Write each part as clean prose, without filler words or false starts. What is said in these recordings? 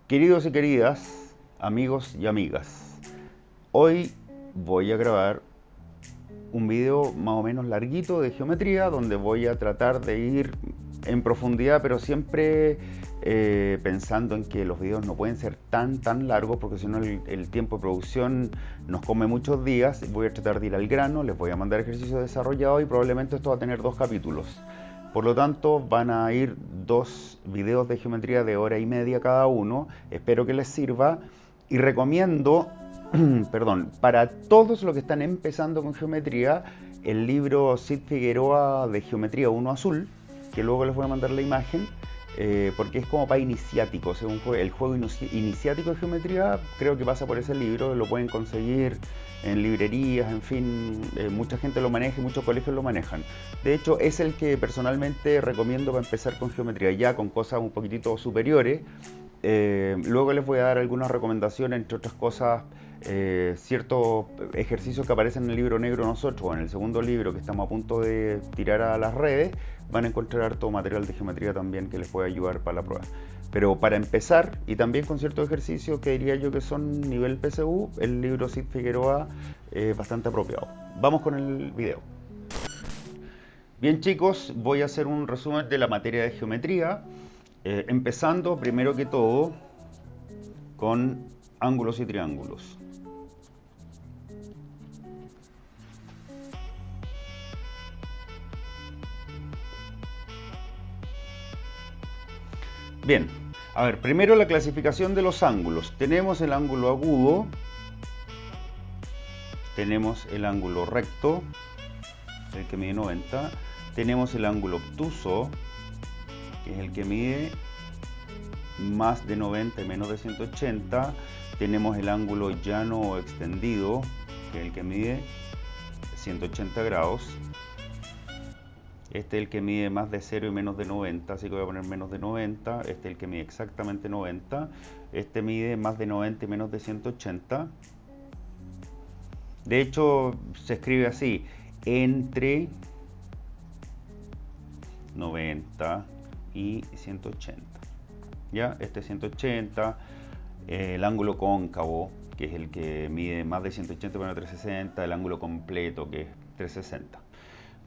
Queridos y queridas, amigos y amigas, hoy voy a grabar un video más o menos larguito de geometría donde voy a tratar de ir en profundidad, pero siempre pensando en que los videos no pueden ser tan largos porque si no el tiempo de producción nos come muchos días. Voy a tratar de ir al grano, les voy a mandar ejercicios desarrollados y probablemente esto va a tener 2 capítulos. Por lo tanto, van a ir 2 videos de geometría de hora y media cada uno. Espero que les sirva y recomiendo, perdón, para todos los que están empezando con geometría, el libro Sid Figueroa de Geometría 1 Azul, que luego les voy a mandar la imagen, porque es como para iniciáticos. El juego iniciático de geometría creo que pasa por ese libro, lo pueden conseguir en librerías, en fin, mucha gente lo maneja y muchos colegios lo manejan. De hecho, es el que personalmente recomiendo para empezar con geometría, ya con cosas un poquitito superiores. Luego les voy a dar algunas recomendaciones, entre otras cosas, ciertos ejercicios que aparecen en el libro negro nosotros, o en el segundo libro que estamos a punto de tirar a las redes. Van a encontrar harto material de geometría también que les puede ayudar para la prueba. Pero para empezar, y también con ciertos ejercicios que diría yo que son nivel PSU, el libro Sid Figueroa es bastante apropiado. Vamos con el video. Bien chicos, voy a hacer un resumen de la materia de geometría, empezando primero que todo con ángulos y triángulos. Bien, a ver, primero la clasificación de los ángulos. Tenemos el ángulo agudo, tenemos el ángulo recto, el que mide 90, tenemos el ángulo obtuso, que es el que mide más de 90 y menos de 180, tenemos el ángulo llano o extendido, que es el que mide 180 grados, este es el que mide más de 0 y menos de 90, así que voy a poner menos de 90, este es el que mide exactamente 90, este mide más de 90 y menos de 180, de hecho se escribe así, entre 90 y 180. ¿Ya? Este 180, el ángulo cóncavo, que es el que mide más de 180 menos 360, el ángulo completo, que es 360.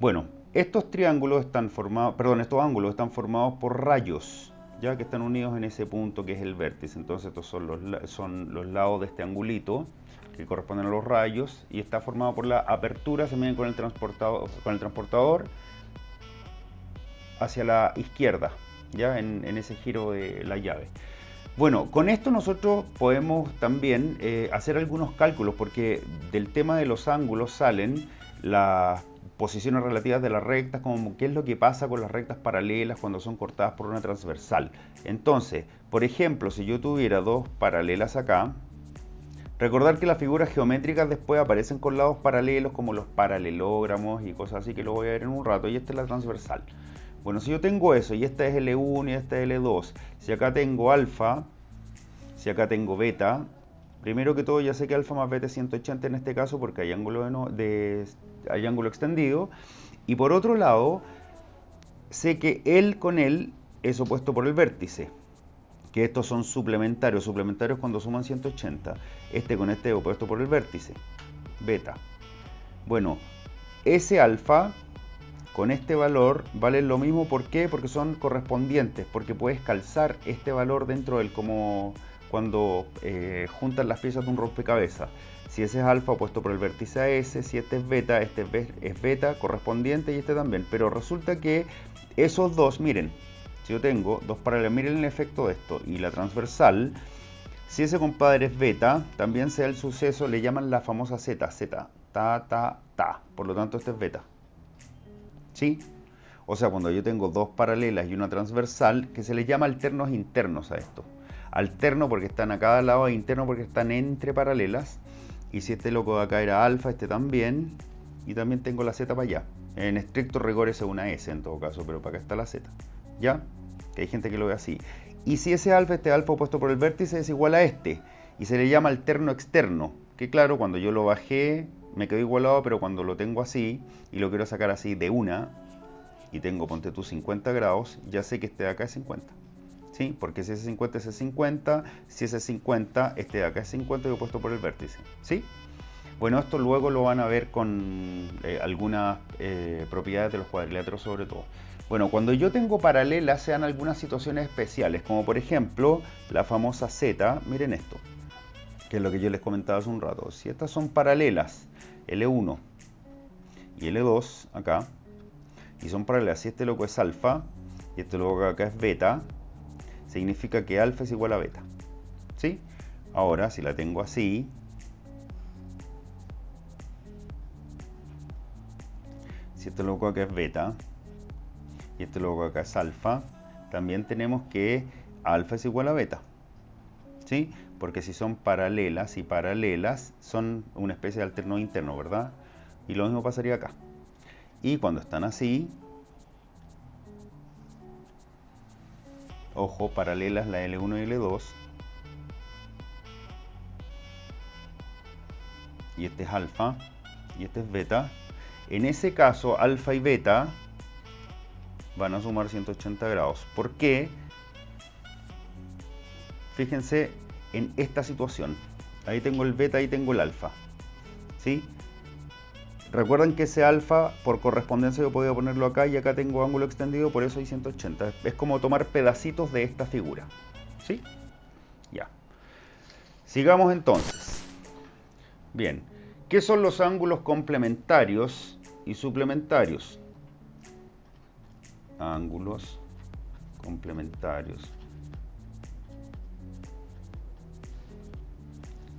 Bueno, estos triángulos están formados, perdón, estos ángulos están formados por rayos, ya que están unidos en ese punto que es el vértice. Entonces estos son los lados de este angulito que corresponden a los rayos y está formado por la apertura, se miden con el transportador hacia la izquierda, ya en ese giro de la llave. Bueno, con esto nosotros podemos también hacer algunos cálculos, porque del tema de los ángulos salen las posiciones relativas de las rectas, como qué es lo que pasa con las rectas paralelas cuando son cortadas por una transversal. Entonces, por ejemplo, si yo tuviera dos paralelas acá, recordar que las figuras geométricas después aparecen con lados paralelos, como los paralelogramos y cosas así, que lo voy a ver en un rato, y esta es la transversal. Bueno, si yo tengo eso, y esta es L1 y esta es L2, si acá tengo alfa, si acá tengo beta, primero que todo ya sé que alfa más beta es 180 en este caso porque hay hay ángulo extendido, y por otro lado, sé que L con L es opuesto por el vértice, que estos son suplementarios cuando suman 180, este con este es opuesto por el vértice, beta. Bueno, ese alfa con este valor valen lo mismo. ¿Por qué? Porque son correspondientes, porque puedes calzar este valor dentro del, como cuando juntas las piezas de un rompecabezas. Si ese es alfa opuesto por el vértice a ese, si este es beta correspondiente y este también. Pero resulta que esos dos, miren, si yo tengo dos paralelas, miren el efecto de esto, y la transversal, si ese compadre es beta, también sea el suceso, le llaman la famosa z, ta. Por lo tanto, este es beta. ¿Sí? O sea, cuando yo tengo dos paralelas y una transversal, que se les llama alternos internos a esto. Alterno porque están a cada lado e interno porque están entre paralelas. Y si este loco de acá era alfa, este también. Y también tengo la z para allá. En estricto rigor es una s en todo caso, pero para acá está la z. ¿Ya? Que hay gente que lo ve así. Y si ese alfa, este alfa opuesto por el vértice es igual a este. Y se le llama alterno externo. Que claro, cuando yo lo bajé me quedó igualado, pero cuando lo tengo así y lo quiero sacar así de una, y tengo, ponte tú, 50 grados, ya sé que este de acá es 50. ¿sí? Porque si ese 50 es 50, si ese 50, este de acá es 50 y opuesto por el vértice, ¿sí? Bueno, esto luego lo van a ver con algunas propiedades de los cuadriláteros sobre todo. Bueno, cuando yo tengo paralelas se dan algunas situaciones especiales, como por ejemplo la famosa Z, miren esto, que es lo que yo les comentaba hace un rato. Si estas son paralelas, L1 y L2 acá, y son paralelas, si este loco es alfa y este loco acá es beta, significa que alfa es igual a beta, ¿sí? Ahora, si la tengo así, si este loco acá es beta y este loco acá es alfa, también tenemos que alfa es igual a beta, ¿sí? Porque si son paralelas y paralelas son una especie de alterno interno, ¿verdad? Y lo mismo pasaría acá. Y cuando están así, ojo, paralelas la L1 y L2, y este es alfa y este es beta, en ese caso alfa y beta van a sumar 180 grados. ¿Por qué? Fíjense en esta situación. Ahí tengo el beta, ahí tengo el alfa, ¿sí? Recuerden que ese alfa por correspondencia yo podía ponerlo acá y acá tengo ángulo extendido, por eso hay 180. Es como tomar pedacitos de esta figura, ¿sí? Ya. Sigamos entonces. Bien, ¿qué son los ángulos complementarios y suplementarios? Ángulos complementarios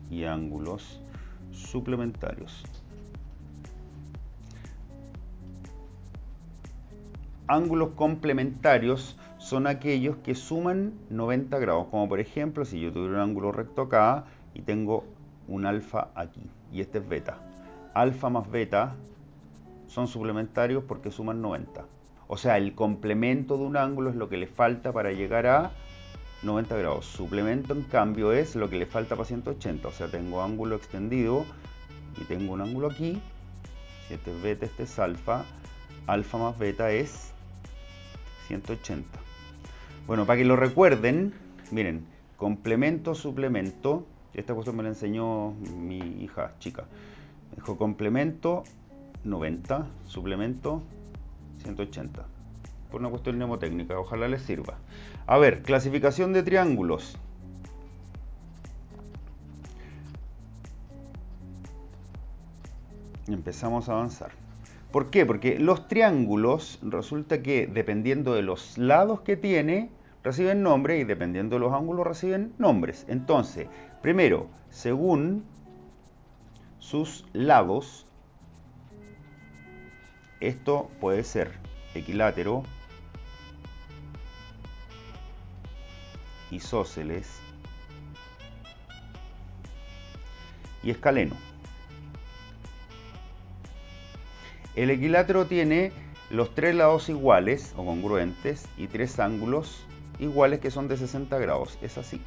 y ángulos suplementarios. Ángulos complementarios son aquellos que suman 90 grados, como por ejemplo si yo tuviera un ángulo recto acá y tengo un alfa aquí y este es beta. Alfa más beta son suplementarios porque suman 90. O sea, el complemento de un ángulo es lo que le falta para llegar a 90 grados. Suplemento, en cambio, es lo que le falta para 180. O sea, tengo ángulo extendido y tengo un ángulo aquí. Si este es beta, este es alfa. Alfa más beta es 180. Bueno, para que lo recuerden, miren, complemento, suplemento. Esta cuestión me la enseñó mi hija chica. Me dijo complemento 90, suplemento 180. Por una cuestión mnemotécnica, ojalá les sirva. A ver, clasificación de triángulos. Empezamos a avanzar. ¿Por qué? Porque los triángulos resulta que dependiendo de los lados que tiene, reciben nombre y dependiendo de los ángulos reciben nombres. Entonces, primero, según sus lados, esto puede ser equilátero, isósceles y escaleno. El equilátero tiene los tres lados iguales o congruentes y tres ángulos iguales que son de 60 grados. Es así.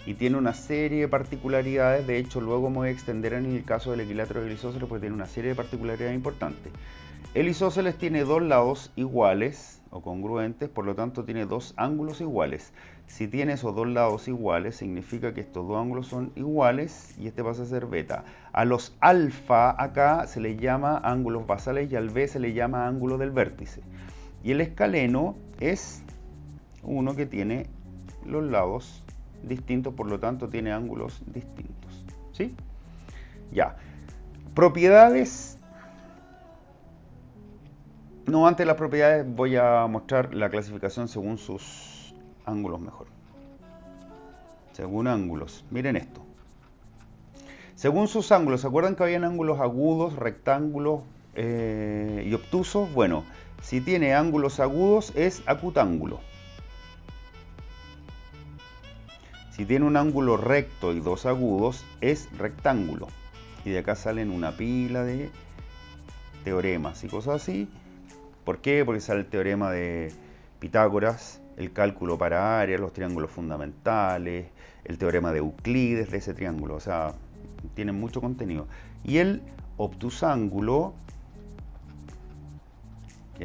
Y tiene una serie de particularidades. De hecho, luego me voy a extender en el caso del equilátero y el isósceles porque tiene una serie de particularidades importantes. El isósceles tiene dos lados iguales o congruentes, por lo tanto tiene dos ángulos iguales. Si tiene esos dos lados iguales, significa que estos dos ángulos son iguales y este pasa a ser beta. A los alfa acá se les llama ángulos basales y al B se le llama ángulo del vértice. Y el escaleno es uno que tiene los lados distintos, por lo tanto tiene ángulos distintos. ¿Sí? Ya. Propiedades. No, antes de las propiedades voy a mostrar la clasificación según sus ángulos mejor. Según ángulos. Miren esto. Según sus ángulos, ¿se acuerdan que habían ángulos agudos, rectángulos y obtusos? Bueno, si tiene ángulos agudos es acutángulo. Si tiene un ángulo recto y dos agudos es rectángulo. Y de acá salen una pila de teoremas y cosas así. ¿Por qué? Porque sale el teorema de Pitágoras, el cálculo para áreas, los triángulos fundamentales, el teorema de Euclides de ese triángulo. O sea, tienen mucho contenido. Y el obtusángulo,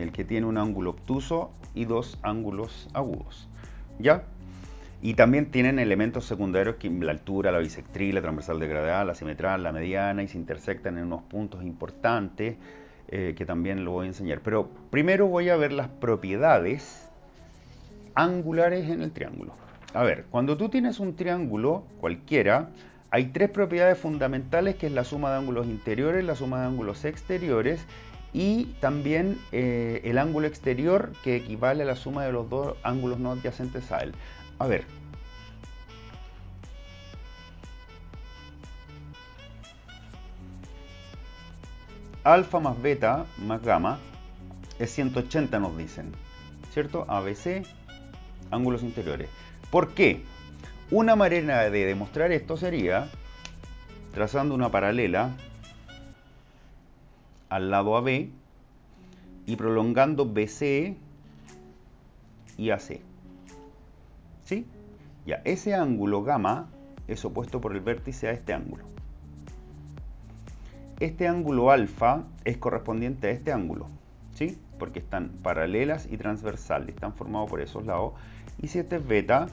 el que tiene un ángulo obtuso y dos ángulos agudos. ¿Ya? Y también tienen elementos secundarios que la altura, la bisectriz, la transversal degradada, la simetral, la mediana, y se intersectan en unos puntos importantes que también lo voy a enseñar. Pero primero voy a ver las propiedades angulares en el triángulo. A ver, cuando tú tienes un triángulo cualquiera, hay tres propiedades fundamentales, que es la suma de ángulos interiores, la suma de ángulos exteriores y también el ángulo exterior, que equivale a la suma de los dos ángulos no adyacentes a él. A ver, alfa más beta más gamma es 180, nos dicen, ¿cierto? ABC, ángulos interiores. ¿Por qué? Una manera de demostrar esto sería trazando una paralela al lado AB y prolongando BC y AC. ¿Sí? Ya, ese ángulo gamma es opuesto por el vértice a este ángulo. Este ángulo alfa es correspondiente a este ángulo, ¿sí? Porque están paralelas y transversales, están formados por esos lados. Y si este es beta,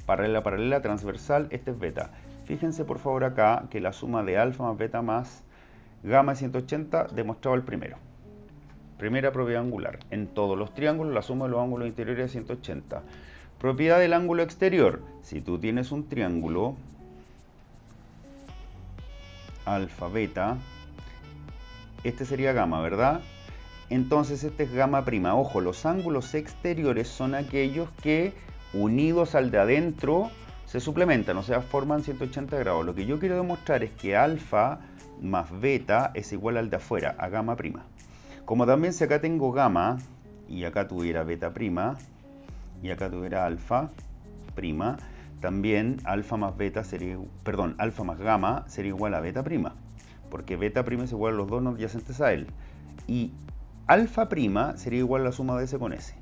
paralela, paralela, transversal, este es beta. Fíjense por favor acá que la suma de alfa más beta más gamma es 180, demostrado el primero. Primera propiedad angular. En todos los triángulos la suma de los ángulos interiores es 180. Propiedad del ángulo exterior. Si tú tienes un triángulo alfa, beta, este sería gamma, ¿verdad? Entonces este es gamma prima. Ojo, los ángulos exteriores son aquellos que unidos al de adentro se suplementan, o sea, forman 180 grados. Lo que yo quiero demostrar es que alfa más beta es igual al de afuera, a gamma prima. Como también si acá tengo gamma y acá tuviera beta prima y acá tuviera alfa prima, también alfa más beta sería, perdón, alfa más gamma sería igual a beta prima, porque beta prima es igual a los dos no adyacentes a él, y alfa prima sería igual a la suma de S con S,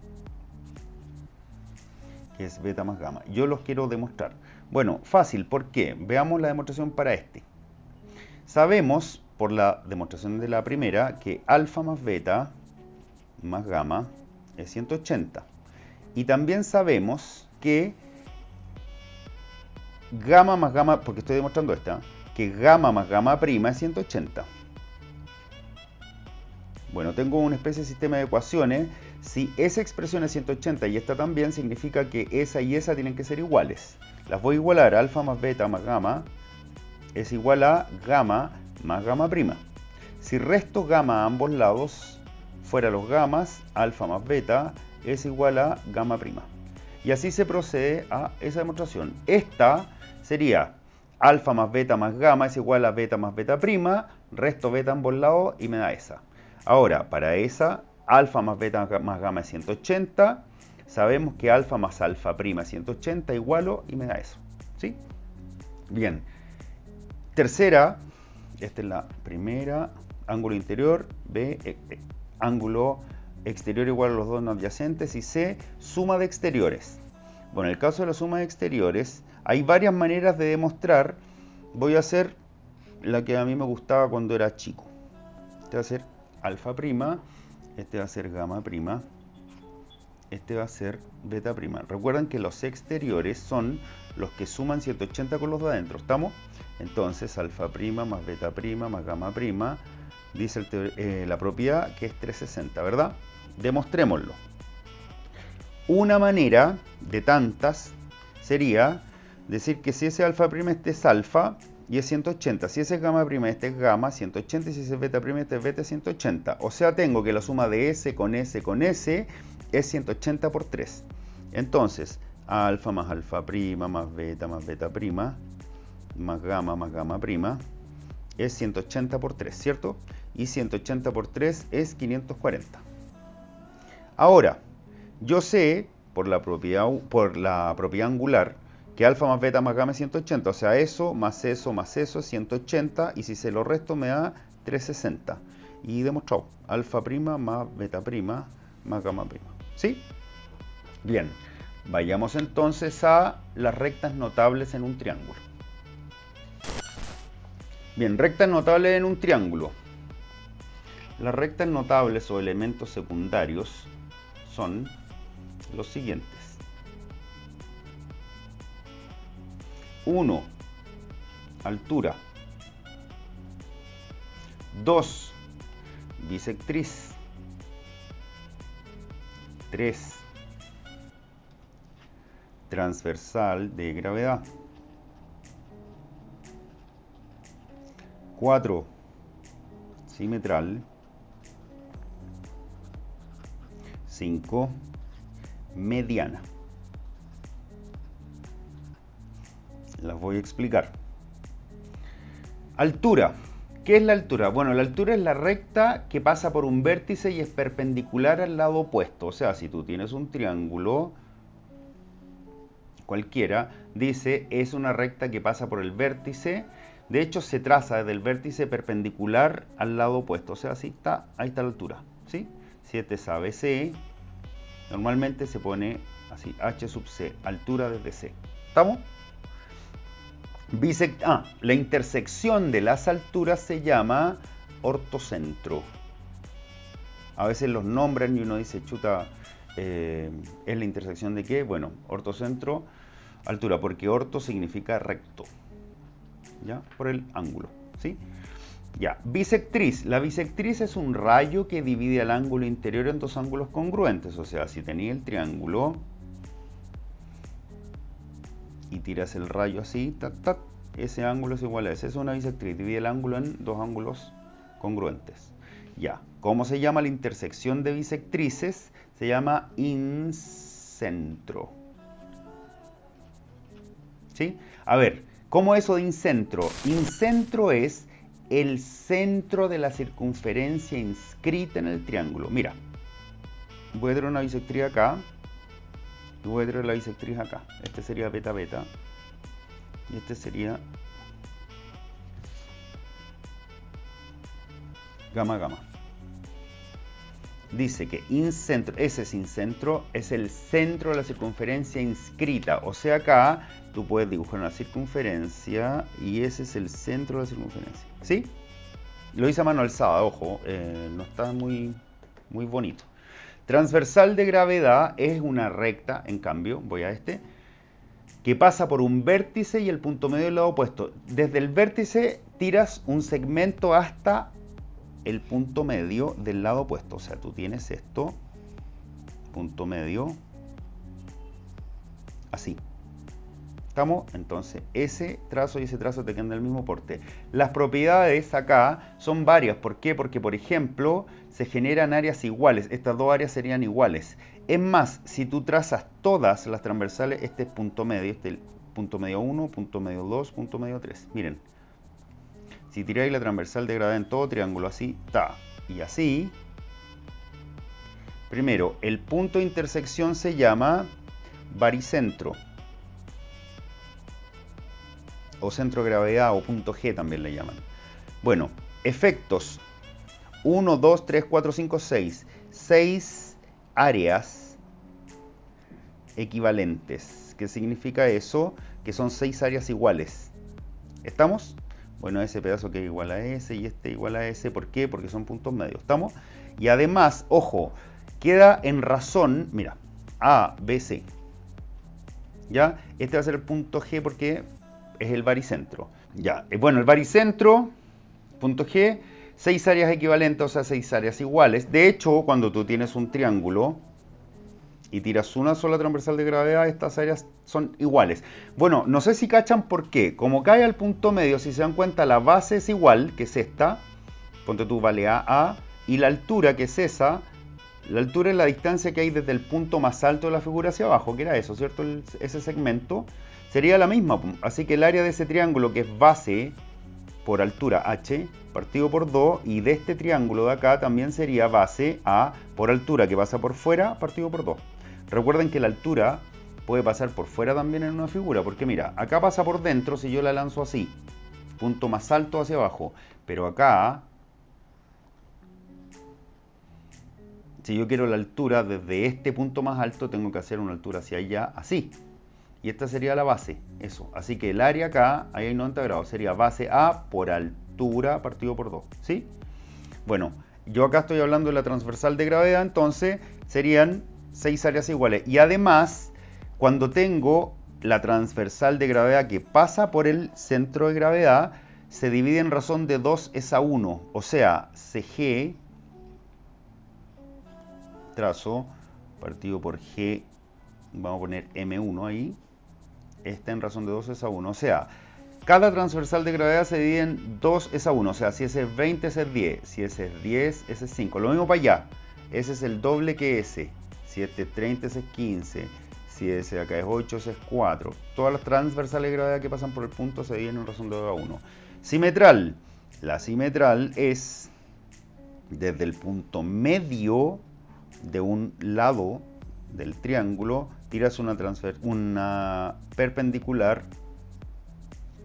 que es beta más gamma. Yo los quiero demostrar. Bueno, fácil, ¿por qué? Veamos la demostración para este. Sabemos por la demostración de la primera que alfa más beta más gamma es 180. Y también sabemos que gamma más gamma, porque estoy demostrando esta, que gamma más gamma prima es 180. Bueno, tengo una especie de sistema de ecuaciones. Si esa expresión es 180 y esta también, significa que esa y esa tienen que ser iguales. Las voy a igualar. Alfa más beta más gamma es igual a gamma más gamma prima. Si resto gamma a ambos lados, fuera los gamas, alfa más beta es igual a gamma prima. Y así se procede a esa demostración. Esta sería alfa más gamma es igual a beta más beta prima, resto beta a ambos lados y me da esa. Ahora, para esa, alfa más beta más gamma es 180. Sabemos que alfa más alfa prima es 180 igualo y me da eso. ¿Sí? Bien. Tercera, esta es la primera, ángulo interior, B, ángulo exterior igual a los dos no adyacentes, y C, suma de exteriores. Bueno, en el caso de la suma de exteriores, hay varias maneras de demostrar. Voy a hacer la que a mí me gustaba cuando era chico. Este va a ser alfa prima, este va a ser gamma prima, este va a ser beta prima. Recuerden que los exteriores son los que suman 180 con los de adentro, ¿estamos? Entonces alfa prima más beta prima más gamma prima, dice la propiedad que es 360, ¿verdad? Demostrémoslo. Una manera de tantas sería decir que si ese alfa prima este es alfa y es 180, si ese es gamma prima este es gamma, 180, y si ese es beta prima este es beta, 180. O sea, tengo que la suma de S con S con S es 180 por 3. Entonces, alfa prima más beta prima más gamma prima es 180 por 3, ¿cierto? Y 180 por 3 es 540. Ahora, yo sé por la propiedad angular que alfa más beta más gamma es 180, o sea, eso más eso más eso es 180, y si se lo resto me da 360. Y demostrado, alfa prima más beta prima más gamma prima. ¿Sí? Bien, vayamos entonces a las rectas notables en un triángulo. Bien, rectas notables en un triángulo. Las rectas notables o elementos secundarios son los siguientes. 1. Altura. 2. Bisectriz. 3. Transversal de gravedad. 4. Simetral. 5. Mediana. Las voy a explicar. Altura. ¿Qué es la altura? Bueno, la altura es la recta que pasa por un vértice y es perpendicular al lado opuesto. O sea, si tú tienes un triángulo cualquiera, dice es una recta que pasa por el vértice. De hecho, se traza desde el vértice perpendicular al lado opuesto. O sea, así está, ahí está la altura, ¿sí? Si este es ABC, normalmente se pone así, H sub C, altura desde C. ¿Estamos? La intersección de las alturas se llama ortocentro. A veces los nombran y uno dice, chuta, ¿es la intersección de qué? Bueno, ortocentro, altura, porque orto significa recto, ¿ya? Por el ángulo, ¿sí? Ya, bisectriz. La bisectriz es un rayo que divide el ángulo interior en dos ángulos congruentes. O sea, si tenía el triángulo y tiras el rayo así, ese ángulo es igual a ese. Es una bisectriz, divide el ángulo en dos ángulos congruentes. Ya, ¿cómo se llama la intersección de bisectrices? Se llama incentro. ¿Sí? A ver, ¿cómo es eso de incentro? Incentro es el centro de la circunferencia inscrita en el triángulo. Mira, voy a tener una bisectriz acá y voy a tener la bisectriz acá. Este sería beta beta y este sería gamma gamma. Dice que incentro, ese incentro es el centro de la circunferencia inscrita. O sea, acá tú puedes dibujar una circunferencia y ese es el centro de la circunferencia. ¿Sí? Lo hice a mano alzada, ojo, no está muy bonito. Transversal de gravedad es una recta, en cambio, voy a este, que pasa por un vértice y el punto medio del lado opuesto. Desde el vértice tiras un segmento hasta el punto medio del lado opuesto. O sea, tú tienes esto, punto medio, así. ¿Estamos? Entonces, ese trazo y ese trazo te quedan del mismo porte. Las propiedades acá son varias. ¿Por qué? Porque, por ejemplo, se generan áreas iguales. Estas dos áreas serían iguales. Es más, si tú trazas todas las transversales, este es punto medio, este es el punto medio 1, punto medio 2, punto medio 3. Miren. Si tiráis la transversal de gravedad en todo triángulo, así, y así. Primero, el punto de intersección se llama baricentro. O centro de gravedad, o punto G también le llaman. Bueno, efectos. 1, 2, 3, 4, 5, 6. 6 áreas equivalentes. ¿Qué significa eso? Que son 6 áreas iguales. ¿Estamos? Bueno, ese pedazo que es igual a ese y este igual a ese. ¿Por qué? Porque son puntos medios. ¿Estamos? Y además, ojo, queda en razón, mira, A, B, C. ¿Ya? Este va a ser el punto G porque es el baricentro. Ya, bueno, el baricentro, punto G, 6 áreas equivalentes, o sea, 6 áreas iguales. De hecho, cuando tú tienes un triángulo y tiras una sola transversal de gravedad, estas áreas son iguales. Bueno, no sé si cachan por qué. Como cae al punto medio, si se dan cuenta, la base es igual, que es esta. Ponte tú, vale A, y la altura, que es esa. La altura es la distancia que hay desde el punto más alto de la figura hacia abajo, que era eso, ¿cierto? Ese segmento sería la misma. Así que el área de ese triángulo, que es base por altura H, partido por 2, y de este triángulo de acá también sería base A por altura, que pasa por fuera, partido por 2. Recuerden que la altura puede pasar por fuera también en una figura, porque mira, acá pasa por dentro si yo la lanzo así, punto más alto hacia abajo, pero acá, si yo quiero la altura desde este punto más alto, tengo que hacer una altura hacia allá, así. Y esta sería la base, eso. Así que el área acá, ahí hay 90 grados, sería base A por altura partido por 2, ¿sí? Bueno, yo acá estoy hablando de la transversal de gravedad, entonces serían 6 áreas iguales. Y además, cuando tengo la transversal de gravedad que pasa por el centro de gravedad, se divide en razón de 2:1. O sea, CG, trazo, partido por G, vamos a poner M1 ahí, está en razón de 2:1. O sea, cada transversal de gravedad se divide en 2:1. O sea, si ese es 20, ese es 10. Si ese es 10, ese es 5. Lo mismo para allá. Ese es el doble que ese. Si este es 30, ese es 15. Si ese de acá es 8, ese es 4. Todas las transversales de gravedad que pasan por el punto se dividen en razón de 2:1. Simetral. La simetral es desde el punto medio de un lado del triángulo, tiras una perpendicular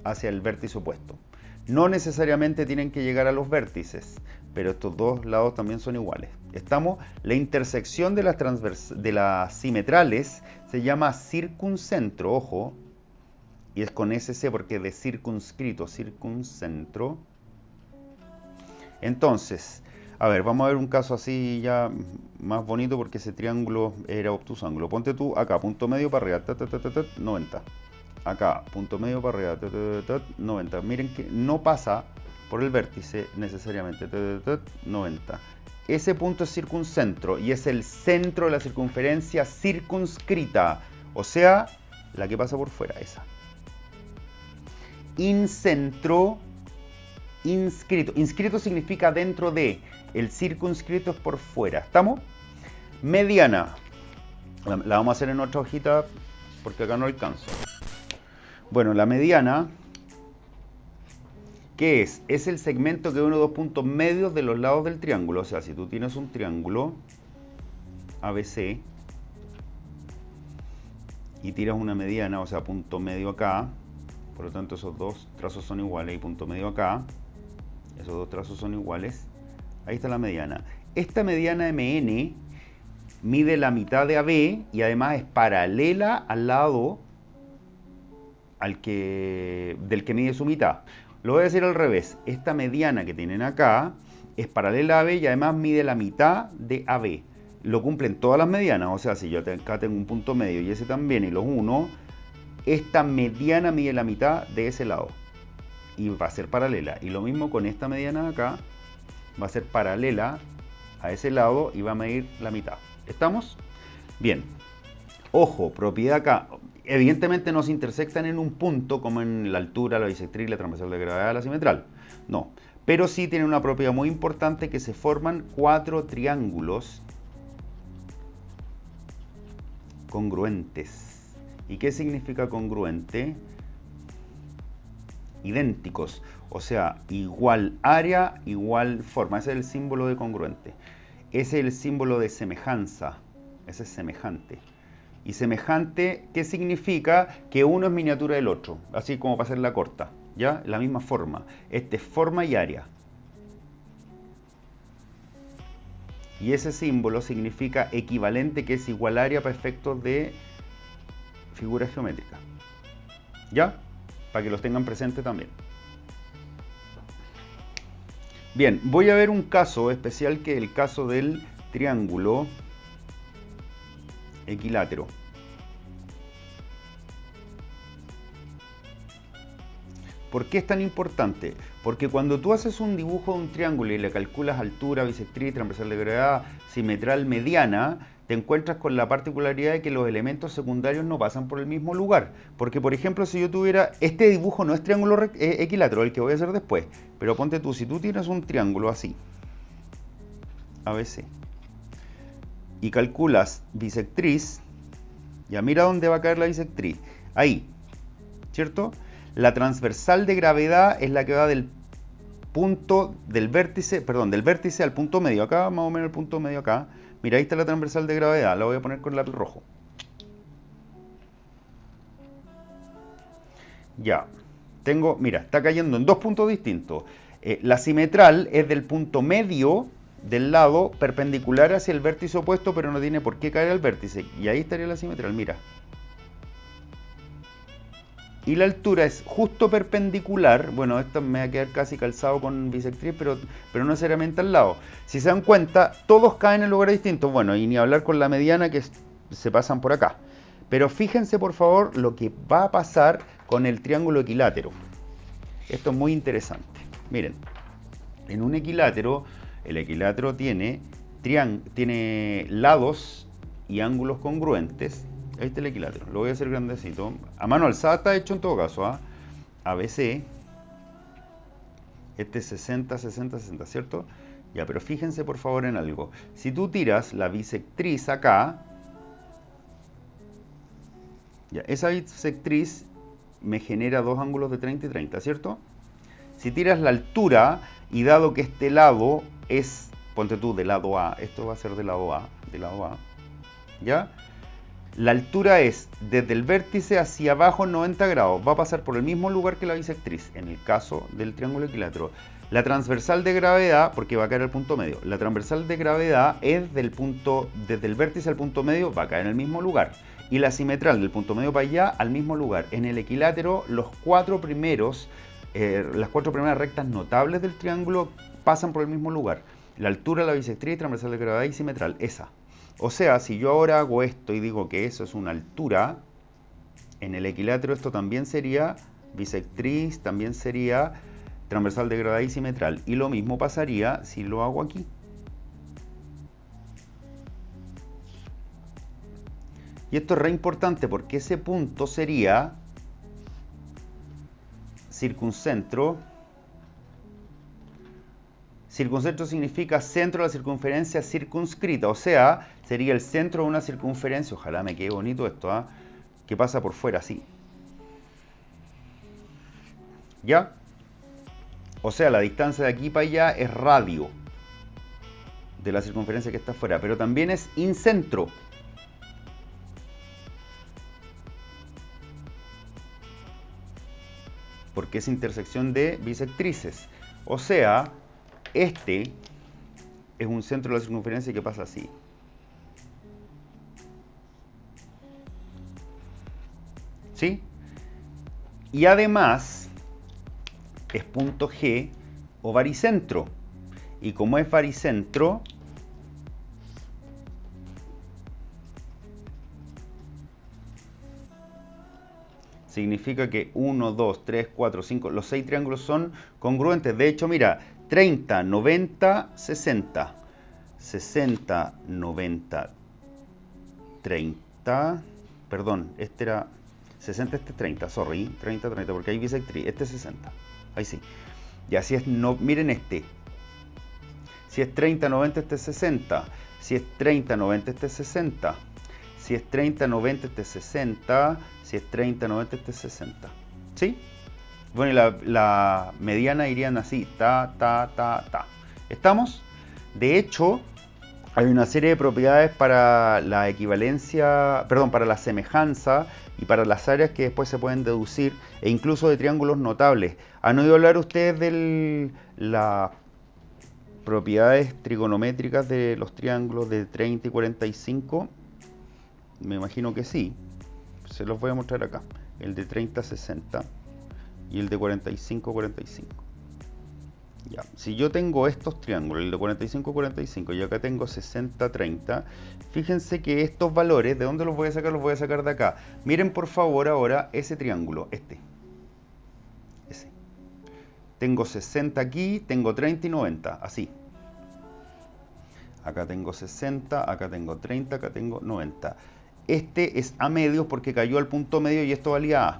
hacia el vértice opuesto. No necesariamente tienen que llegar a los vértices, pero estos dos lados también son iguales. La intersección de las simetrales se llama circuncentro, ojo, y es con SC porque es de circunscrito, circuncentro. Entonces, a ver, vamos a ver un caso así ya más bonito porque ese triángulo era obtuso ángulo. Ponte tú acá, punto medio para arriba, 90. Acá, punto medio para arriba, 90. Miren que no pasa por el vértice necesariamente, 90. Ese punto es circuncentro y es el centro de la circunferencia circunscrita, o sea, la que pasa por fuera, esa. Incentro, inscrito. Inscrito significa dentro de, el circunscrito es por fuera. ¿Estamos? Mediana. La vamos a hacer en otra hojita porque acá no alcanzo. Bueno, la mediana, ¿qué es? Es el segmento que une dos puntos medios de los lados del triángulo. O sea, si tú tienes un triángulo ABC y tiras una mediana, o sea, punto medio acá, por lo tanto esos dos trazos son iguales, y punto medio acá, esos dos trazos son iguales, ahí está la mediana. Esta mediana MN mide la mitad de AB y además es paralela al lado del que mide su mitad. Lo voy a decir al revés. Esta mediana que tienen acá es paralela a AB y además mide la mitad de AB. Lo cumplen todas las medianas. O sea, si yo acá tengo un punto medio y ese también y los uno, esta mediana mide la mitad de ese lado y va a ser paralela. Y lo mismo con esta mediana de acá, va a ser paralela a ese lado y va a medir la mitad. ¿Estamos? Bien. Ojo, propiedad acá. Evidentemente no se intersectan en un punto como en la altura, la bisectriz, la transversal de gravedad, la simetral. No. Pero sí tienen una propiedad muy importante, que se forman 4 triángulos congruentes. ¿Y qué significa congruente? Idénticos. O sea, igual área, igual forma. Ese es el símbolo de congruente. Ese es el símbolo de semejanza. Ese es semejante. Y semejante, ¿qué significa? Que uno es miniatura del otro, así como para hacerla corta, ¿ya? La misma forma. Este es forma y área. Y ese símbolo significa equivalente, que es igual área para efectos de figura geométrica. ¿Ya? Para que los tengan presente también. Bien, voy a ver un caso especial, que es el caso del triángulo equilátero. ¿Por qué es tan importante? Porque cuando tú haces un dibujo de un triángulo y le calculas altura, bisectriz, transversal de gravedad, simetral, mediana, te encuentras con la particularidad de que los elementos secundarios no pasan por el mismo lugar. Porque, por ejemplo, si yo tuviera... Este dibujo no es triángulo equilátero, el que voy a hacer después. Pero ponte tú, si tú tienes un triángulo así, ABC, y calculas bisectriz, ya mira dónde va a caer la bisectriz. Ahí, ¿cierto? La transversal de gravedad es la que va del punto del vértice, perdón, del vértice al punto medio. Acá, más o menos el punto medio acá. Mira, ahí está la transversal de gravedad. La voy a poner con lápiz rojo. Ya. Tengo, mira, está cayendo en dos puntos distintos. La simetral es del punto medio del lado perpendicular hacia el vértice opuesto, pero no tiene por qué caer al vértice. Y ahí estaría la simetral, mira. y la altura es justo perpendicular. Bueno, esto me va a quedar casi calzado con bisectriz, pero no necesariamente al lado. Si se dan cuenta, todos caen en lugares distintos. Bueno, y ni hablar con la mediana que se pasan por acá. Pero fíjense por favor lo que va a pasar con el triángulo equilátero. Esto es muy interesante. Miren, en un equilátero, el equilátero tiene lados y ángulos congruentes. Ahí está el equilátero, lo voy a hacer grandecito. A mano alzada está hecho en todo caso, ¿ah? ABC. Este es 60, 60, 60, ¿cierto? Ya, pero fíjense por favor en algo. Si tú tiras la bisectriz acá, ya, esa bisectriz me genera dos ángulos de 30 y 30, ¿cierto? Si tiras la altura, y dado que este lado es, ponte tú, del lado A, esto va a ser del lado A, ¿ya? La altura es desde el vértice hacia abajo 90 grados. Va a pasar por el mismo lugar que la bisectriz, en el caso del triángulo equilátero. La transversal de gravedad, porque va a caer al punto medio, la transversal de gravedad es desde el vértice al punto medio, va a caer en el mismo lugar. Y la simetral del punto medio para allá, al mismo lugar. En el equilátero, las cuatro primeras rectas notables del triángulo pasan por el mismo lugar. La altura, la bisectriz, transversal de gravedad y simetral, esa. O sea, si yo ahora hago esto y digo que eso es una altura, en el equilátero esto también sería bisectriz, también sería transversal de gravedad y simetral. Y lo mismo pasaría si lo hago aquí. Y esto es re importante porque ese punto sería circuncentro. Circuncentro significa centro de la circunferencia circunscrita, o sea, sería el centro de una circunferencia, ojalá me quede bonito esto, ¿eh? Que pasa por fuera, así. ¿Ya? O sea, la distancia de aquí para allá es radio de la circunferencia que está afuera, pero también es incentro. Porque es intersección de bisectrices. O sea, este es un centro de la circunferencia que pasa así. ¿Sí? Y además es punto G o baricentro. Y como es baricentro, significa que 1, 2, 3, 4, 5, los 6 triángulos son congruentes. De hecho, mira, 30, 90, 60. 60, 90, 30. Perdón, este era 60, este es 30, sorry. 30, 30, porque hay bisectriz. Este es 60. Ahí sí. Y así es, no, miren este. Si es 30, 90, este es 60. Si es 30, 90, este es 60. Si es 30, 90, este es 60. Si es 30, 90, este es 60. ¿Sí? Bueno, y la mediana irían así. Ta, ta, ta, ta. ¿Estamos? De hecho, hay una serie de propiedades para la equivalencia, perdón, para la semejanza y para las áreas que después se pueden deducir, e incluso de triángulos notables. ¿Han oído hablar ustedes de las propiedades trigonométricas de los triángulos de 30 y 45? Me imagino que sí. Se los voy a mostrar acá. El de 30, 60 y el de 45, 45. Ya. Si yo tengo estos triángulos, el de 45, 45 y acá tengo 60, 30, fíjense que estos valores, ¿de dónde los voy a sacar? Los voy a sacar de acá. Miren por favor ahora ese triángulo, ese. Tengo 60 aquí, tengo 30 y 90, así. Acá tengo 60, acá tengo 30, acá tengo 90. Este es a medios porque cayó al punto medio y esto valía A,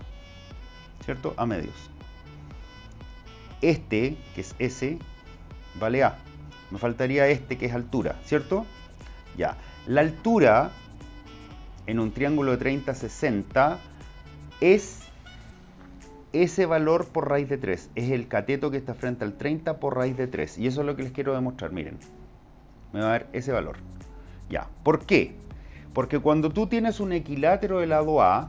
¿cierto? A medios. Este, que es S, vale A. Me faltaría este, que es altura, ¿cierto? Ya. La altura en un triángulo de 30, 60 es ese valor por raíz de 3. Es el cateto que está frente al 30 por raíz de 3. Y eso es lo que les quiero demostrar. Miren, me va a dar ese valor. Ya. ¿Por qué? Porque cuando tú tienes un equilátero de lado A,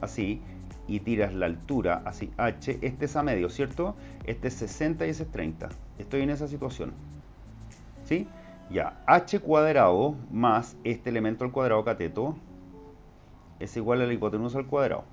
así, y tiras la altura, así, H, este es a medio, ¿cierto? Este es 60 y ese es 30. Estoy en esa situación. ¿Sí? Ya, H cuadrado más este elemento al cuadrado cateto es igual a la hipotenusa al cuadrado.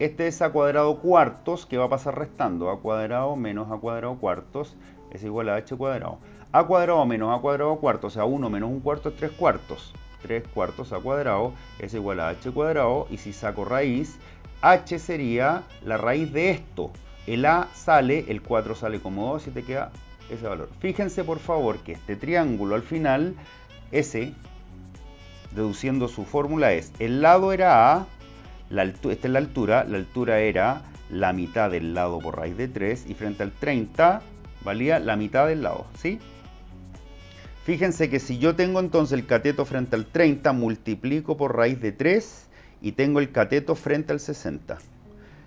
Este es a cuadrado cuartos, que va a pasar restando. A cuadrado menos a cuadrado cuartos es igual a h cuadrado. A cuadrado menos a cuadrado cuartos, o sea, 1 menos un cuarto es 3 cuartos. 3 cuartos a cuadrado es igual a h cuadrado. Y si saco raíz, h sería la raíz de esto. El a sale, el 4 sale como 2 y te queda ese valor. Fíjense por favor que este triángulo al final, ese, deduciendo su fórmula, es el lado era a, esta es la altura era la mitad del lado por raíz de 3 y frente al 30 valía la mitad del lado, ¿sí? Fíjense que si yo tengo entonces el cateto frente al 30, multiplico por raíz de 3 y tengo el cateto frente al 60.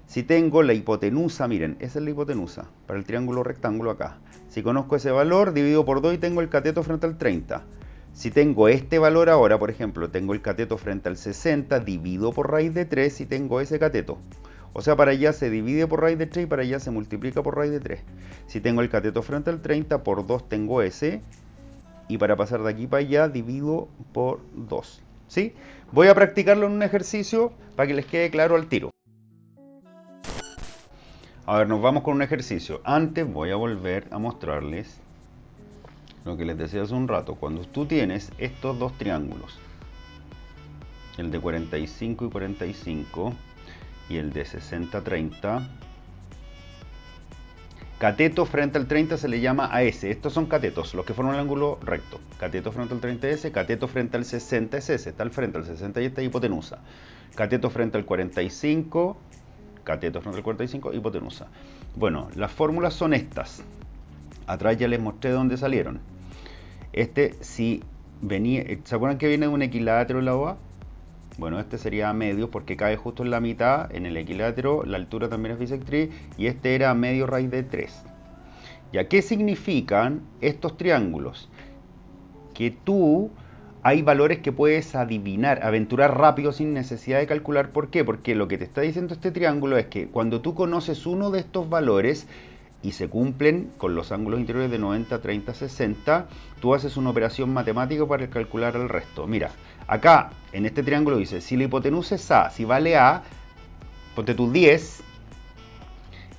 Si tengo la hipotenusa, miren, esa es la hipotenusa para el triángulo rectángulo acá. Si conozco ese valor, divido por 2 y tengo el cateto frente al 30. Si tengo este valor ahora, por ejemplo, tengo el cateto frente al 60, divido por raíz de 3 y tengo ese cateto. O sea, para allá se divide por raíz de 3 y para allá se multiplica por raíz de 3. Si tengo el cateto frente al 30, por 2 tengo ese. Y para pasar de aquí para allá, divido por 2. ¿Sí? Voy a practicarlo en un ejercicio para que les quede claro al tiro. A ver, nos vamos con un ejercicio. Antes voy a volver a mostrarles lo que les decía hace un rato. Cuando tú tienes estos dos triángulos, el de 45 y 45 y el de 60-30, cateto frente al 30 se le llama AS. Estos son catetos, los que forman el ángulo recto. Cateto frente al 30 es S, cateto frente al 60 es S, está al frente al 60 y esta hipotenusa. Cateto frente al 45, cateto frente al 45, hipotenusa. Bueno, las fórmulas son estas. Atrás ya les mostré de dónde salieron. Si venía, ¿se acuerdan que viene de un equilátero el lado A? Bueno, este sería a medio porque cae justo en la mitad, en el equilátero, la altura también es bisectriz, y este era a medio raíz de 3. ¿Ya qué significan estos triángulos? Que hay valores que puedes adivinar, aventurar rápido sin necesidad de calcular. ¿Por qué? Porque lo que te está diciendo este triángulo es que cuando tú conoces uno de estos valores y se cumplen con los ángulos interiores de 90, 30, 60, tú haces una operación matemática para calcular el resto. Mira, acá en este triángulo dice, si la hipotenusa es A, si vale A, ponte tú 10,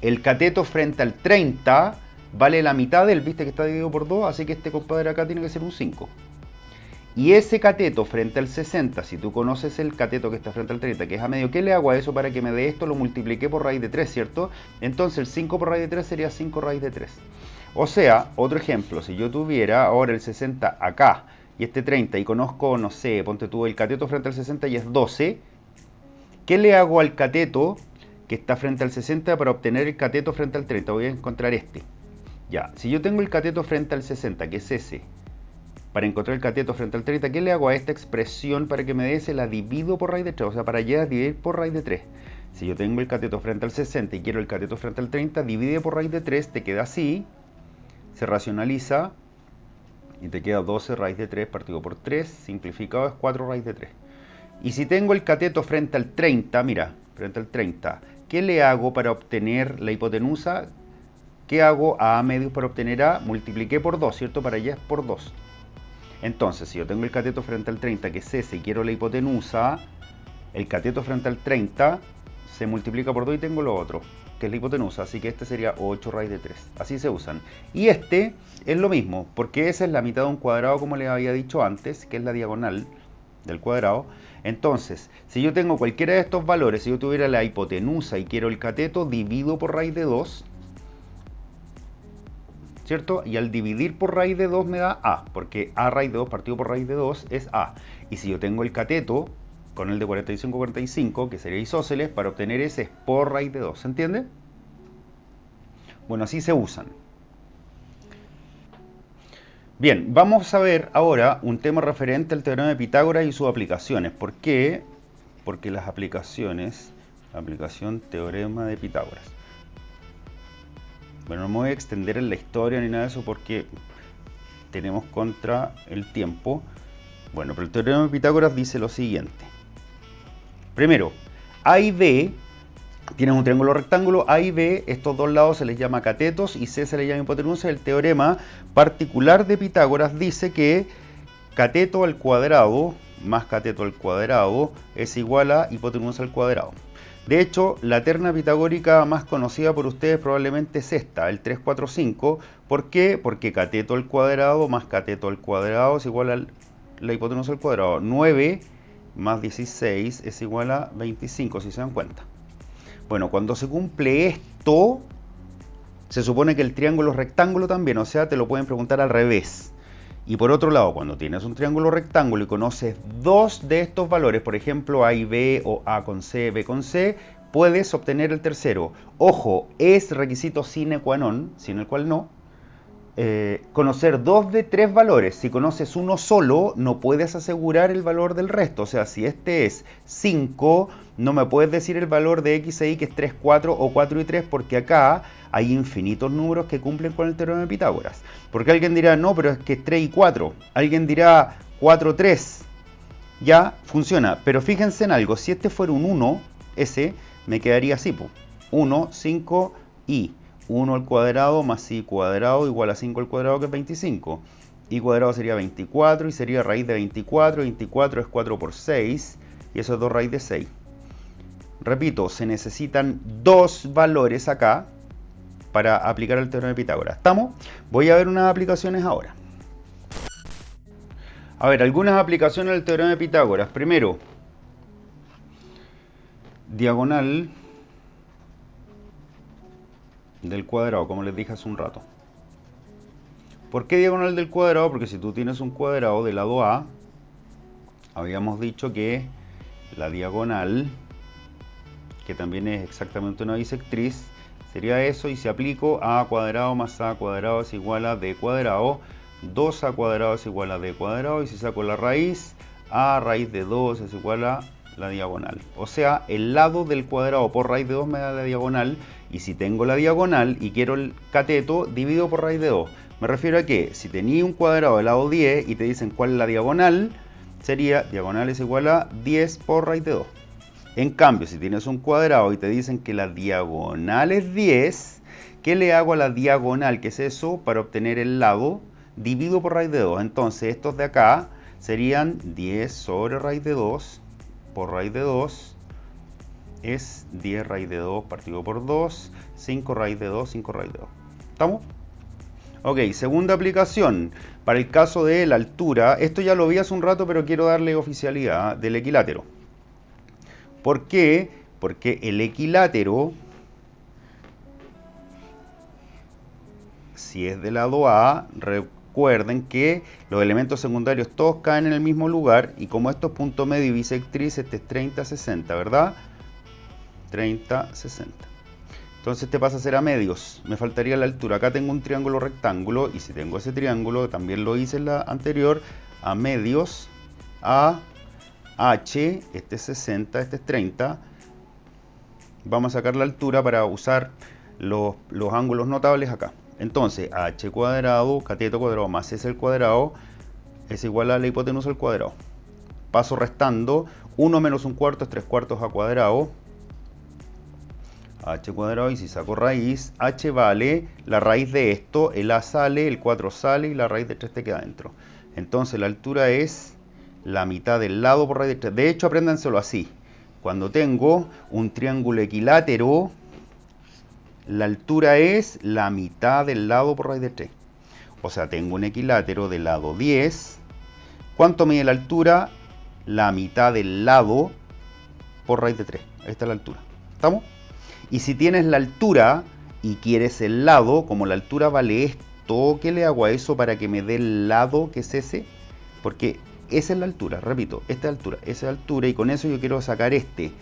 el cateto frente al 30 vale la mitad del, viste que está dividido por 2, así que este compadre acá tiene que ser un 5. Y ese cateto frente al 60, si tú conoces el cateto que está frente al 30, que es a medio, ¿qué le hago a eso para que me dé esto? Lo multipliqué por raíz de 3, ¿cierto? Entonces el 5 por raíz de 3 sería 5 raíz de 3. O sea, otro ejemplo, si yo tuviera ahora el 60 acá y este 30 y conozco, no sé, ponte tú el cateto frente al 60 y es 12, ¿qué le hago al cateto que está frente al 60 para obtener el cateto frente al 30? Voy a encontrar este. Ya, si yo tengo el cateto frente al 60, que es ese, para encontrar el cateto frente al 30, ¿qué le hago a esta expresión para que me dé ese? La divido por raíz de 3, o sea, para allá dividir por raíz de 3. Si yo tengo el cateto frente al 60 y quiero el cateto frente al 30, divide por raíz de 3, te queda así, se racionaliza y te queda 12 raíz de 3 partido por 3, simplificado es 4 raíz de 3. Y si tengo el cateto frente al 30, mira, frente al 30, ¿qué le hago para obtener la hipotenusa? ¿Qué hago a medios para obtener A? Multipliqué por 2, ¿cierto? Para allá es por 2. Entonces, si yo tengo el cateto frente al 30, que es ese, y quiero la hipotenusa, el cateto frente al 30 se multiplica por 2 y tengo lo otro, que es la hipotenusa, así que este sería 8 raíz de 3. Así se usan. Y este es lo mismo, porque esa es la mitad de un cuadrado, como les había dicho antes, que es la diagonal del cuadrado. Entonces, si yo tengo cualquiera de estos valores, si yo tuviera la hipotenusa y quiero el cateto, divido por raíz de 2, ¿cierto? Y al dividir por raíz de 2 me da A, porque A raíz de 2 partido por raíz de 2 es A. Y si yo tengo el cateto con el de 45-45, que sería isósceles, para obtener ese es por raíz de 2, ¿se entiende? Bueno, así se usan. Bien, vamos a ver ahora un tema referente al teorema de Pitágoras y sus aplicaciones. ¿Por qué? Porque las aplicaciones, aplicación teorema de Pitágoras. Bueno, no me voy a extender en la historia ni nada de eso porque tenemos contra el tiempo. Bueno, pero el teorema de Pitágoras dice lo siguiente. Primero, A y B, tienes un triángulo rectángulo, A y B, estos dos lados se les llama catetos y C se les llama hipotenusa. El teorema particular de Pitágoras dice que cateto al cuadrado más cateto al cuadrado es igual a hipotenusa al cuadrado. De hecho, la terna pitagórica más conocida por ustedes probablemente es esta, el 3, 4, 5. ¿Por qué? Porque cateto al cuadrado más cateto al cuadrado es igual a la hipotenusa al cuadrado. 9 más 16 es igual a 25, si se dan cuenta. Bueno, cuando se cumple esto, se supone que el triángulo es rectángulo también, o sea, te lo pueden preguntar al revés. Y por otro lado, cuando tienes un triángulo rectángulo y conoces dos de estos valores, por ejemplo A y B o A con C, B con C, puedes obtener el tercero. Ojo, es requisito sine qua non, sin el cual no, conocer dos de tres valores. Si conoces uno solo, no puedes asegurar el valor del resto. O sea, si este es 5, no me puedes decir el valor de x e y que es 3, 4 o 4 y 3, porque acá hay infinitos números que cumplen con el teorema de Pitágoras. Porque alguien dirá, no, pero es que es 3 y 4. Alguien dirá 4, 3. Ya funciona. Pero fíjense en algo, si este fuera un 1, ese me quedaría así, 1, 5 y 1 al cuadrado más i cuadrado igual a 5 al cuadrado, que es 25. I cuadrado sería 24 y sería raíz de 24. 24 es 4 por 6 y eso es 2 raíz de 6. Repito, se necesitan dos valores acá para aplicar el teorema de Pitágoras. ¿Estamos? Voy a ver unas aplicaciones ahora. A ver, algunas aplicaciones del teorema de Pitágoras. Primero, diagonal del cuadrado, como les dije hace un rato. ¿Por qué diagonal del cuadrado? Porque si tú tienes un cuadrado del lado A, habíamos dicho que la diagonal, que también es exactamente una bisectriz, sería eso, y si aplico a cuadrado más a cuadrado es igual a b cuadrado, 2a cuadrado es igual a b cuadrado, y si saco la raíz, a raíz de 2 es igual a la diagonal. O sea, el lado del cuadrado por raíz de 2 me da la diagonal, y si tengo la diagonal y quiero el cateto, divido por raíz de 2. Me refiero a que si tenía un cuadrado del lado 10 y te dicen cuál es la diagonal, sería diagonal es igual a 10 por raíz de 2. En cambio, si tienes un cuadrado y te dicen que la diagonal es 10, ¿qué le hago a la diagonal? ¿Qué es eso? Para obtener el lado, divido por raíz de 2. Entonces, estos de acá serían 10 sobre raíz de 2 por raíz de 2 es 10 raíz de 2 partido por 2, 5 raíz de 2, 5 raíz de 2. ¿Estamos? Ok, segunda aplicación. Para el caso de la altura, esto ya lo vi hace un rato, pero quiero darle oficialidad del equilátero. ¿Por qué? Porque el equilátero, si es del lado A, recuerden que los elementos secundarios todos caen en el mismo lugar, y como esto es punto medio y bisectriz, este es 30, 60, ¿verdad? 30, 60. Entonces este pasa a ser a medios. Me faltaría la altura. Acá tengo un triángulo rectángulo, y si tengo ese triángulo, también lo hice en la anterior, a medios, a h, este es 60, este es 30. Vamos a sacar la altura para usar los ángulos notables acá. Entonces, h cuadrado, cateto cuadrado más s al cuadrado es igual a la hipotenusa al cuadrado. Paso restando, 1 menos 1/4 es 3/4 a cuadrado. H cuadrado, y si saco raíz, h vale la raíz de esto, el a sale, el 4 sale y la raíz de 3 te queda dentro. Entonces la altura es la mitad del lado por raíz de 3. De hecho, apréndanselo así. Cuando tengo un triángulo equilátero, la altura es la mitad del lado por raíz de 3. O sea, tengo un equilátero del lado 10. ¿Cuánto mide la altura? La mitad del lado por raíz de 3. Ahí está la altura. ¿Estamos? Y si tienes la altura y quieres el lado, como la altura vale esto, ¿qué le hago a eso para que me dé el lado que es ese? Porque esa es la altura, repito, esta es la altura, esa es la altura, y con eso yo quiero sacar este.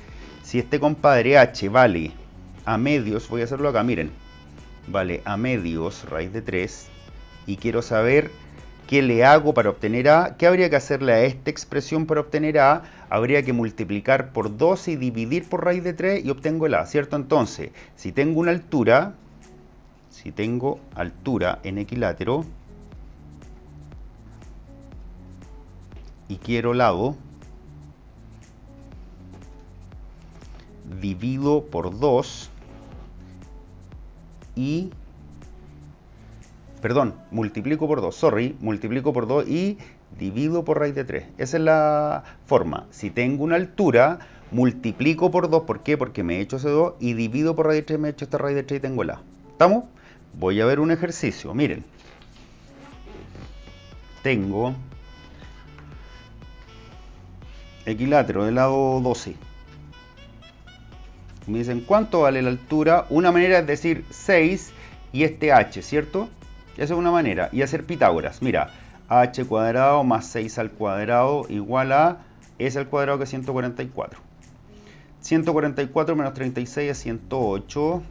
Si este compadre h vale a medios, voy a hacerlo acá, miren, vale a medios raíz de 3, y quiero saber qué le hago para obtener a, ¿qué habría que hacerle a esta expresión para obtener a? Habría que multiplicar por 12 y dividir por raíz de 3 y obtengo el a, ¿cierto? Entonces, si tengo una altura, si tengo altura en equilátero y quiero lado, divido por 2 y, perdón, multiplico por 2, multiplico por 2 y divido por raíz de 3. Esa es la forma. Si tengo una altura, multiplico por 2. ¿Por qué? Porque me he hecho ese 2 y divido por raíz de 3, me he hecho esta raíz de 3 y tengo el A. ¿Estamos? Voy a ver un ejercicio. Miren. Tengo equilátero del lado 12. Me dicen, ¿cuánto vale la altura? Una manera es decir 6 y este h, ¿cierto? Esa es una manera. Y hacer Pitágoras. Mira, h cuadrado más 6 al cuadrado igual a s al cuadrado, que es 144. 144 menos 36 es 108.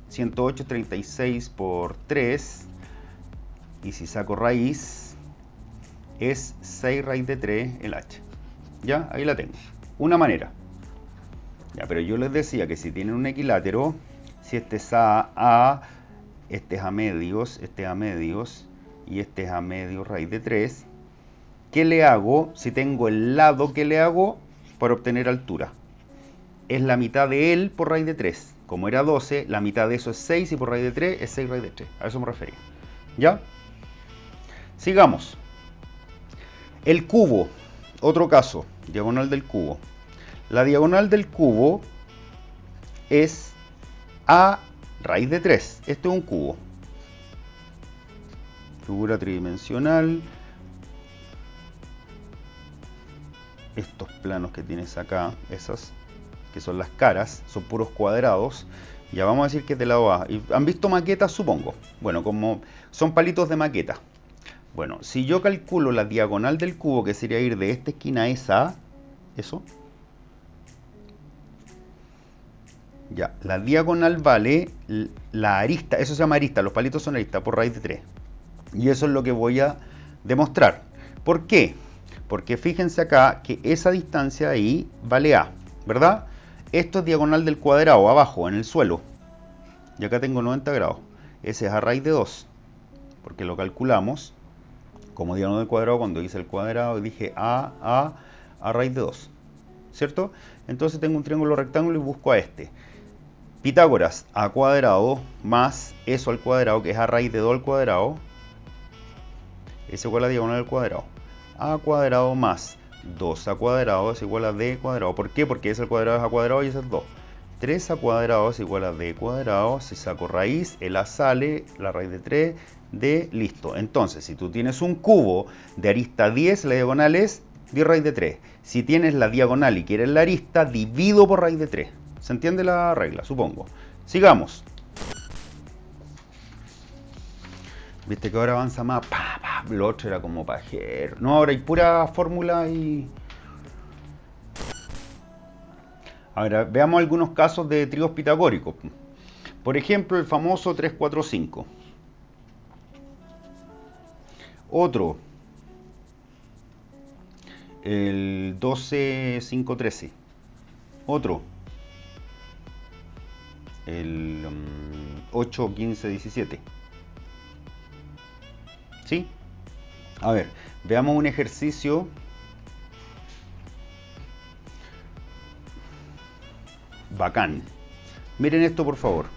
108 es 36 por 3. Y si saco raíz, es 6 raíz de 3 el h. ¿Ya? Ahí la tengo. Una manera. Ya, pero yo les decía que si tienen un equilátero, si este es a, este es a medios, este es a medios y este es a medios raíz de 3, ¿qué le hago? Si tengo el lado, ¿qué le hago para obtener altura? Es la mitad de él por raíz de 3. Como era 12, la mitad de eso es 6 y por raíz de 3 es 6 raíz de 3. A eso me refería. ¿Ya? Sigamos. El cubo. Otro caso. Diagonal del cubo. La diagonal del cubo es a raíz de 3. Este es un cubo. Figura tridimensional. Estos planos que tienes acá, esas que son las caras, son puros cuadrados. Ya vamos a decir que es del lado A. ¿Han visto maquetas, supongo? Bueno, como son palitos de maqueta. Bueno, si yo calculo la diagonal del cubo, que sería ir de esta esquina a esa, eso. Ya, la diagonal vale la arista, eso se llama arista, los palitos son arista, por raíz de 3. Y eso es lo que voy a demostrar. ¿Por qué? Porque fíjense acá que esa distancia ahí vale A, ¿verdad? Esto es diagonal del cuadrado, abajo, en el suelo. Y acá tengo 90 grados. Ese es a raíz de 2, porque lo calculamos como diagonal del cuadrado cuando hice el cuadrado y dije a raíz de 2, ¿cierto? Entonces tengo un triángulo rectángulo y busco a este. Pitágoras, a cuadrado más eso al cuadrado, que es a raíz de 2 al cuadrado, es igual a diagonal al cuadrado. A cuadrado más 2a cuadrado es igual a d cuadrado. ¿Por qué? Porque ese al cuadrado es a cuadrado y ese es 2. 3a cuadrado es igual a d cuadrado. Si saco raíz, el a sale, la raíz de 3, d, listo. Entonces, si tú tienes un cubo de arista 10, la diagonal es 10 raíz de 3. Si tienes la diagonal y quieres la arista, divido por raíz de 3. ¿Se entiende la regla? Supongo. Sigamos. Viste que ahora avanza más. Lo otro era como pajero. No, ahora hay pura fórmula y... Ahora, veamos algunos casos de tríos pitagóricos. Por ejemplo, el famoso 3, 4, 5. Otro. El 12, 5, 13. Otro. El 8, 15, 17. ¿Sí? A ver, veamos un ejercicio. Bacán. Miren esto, por favor.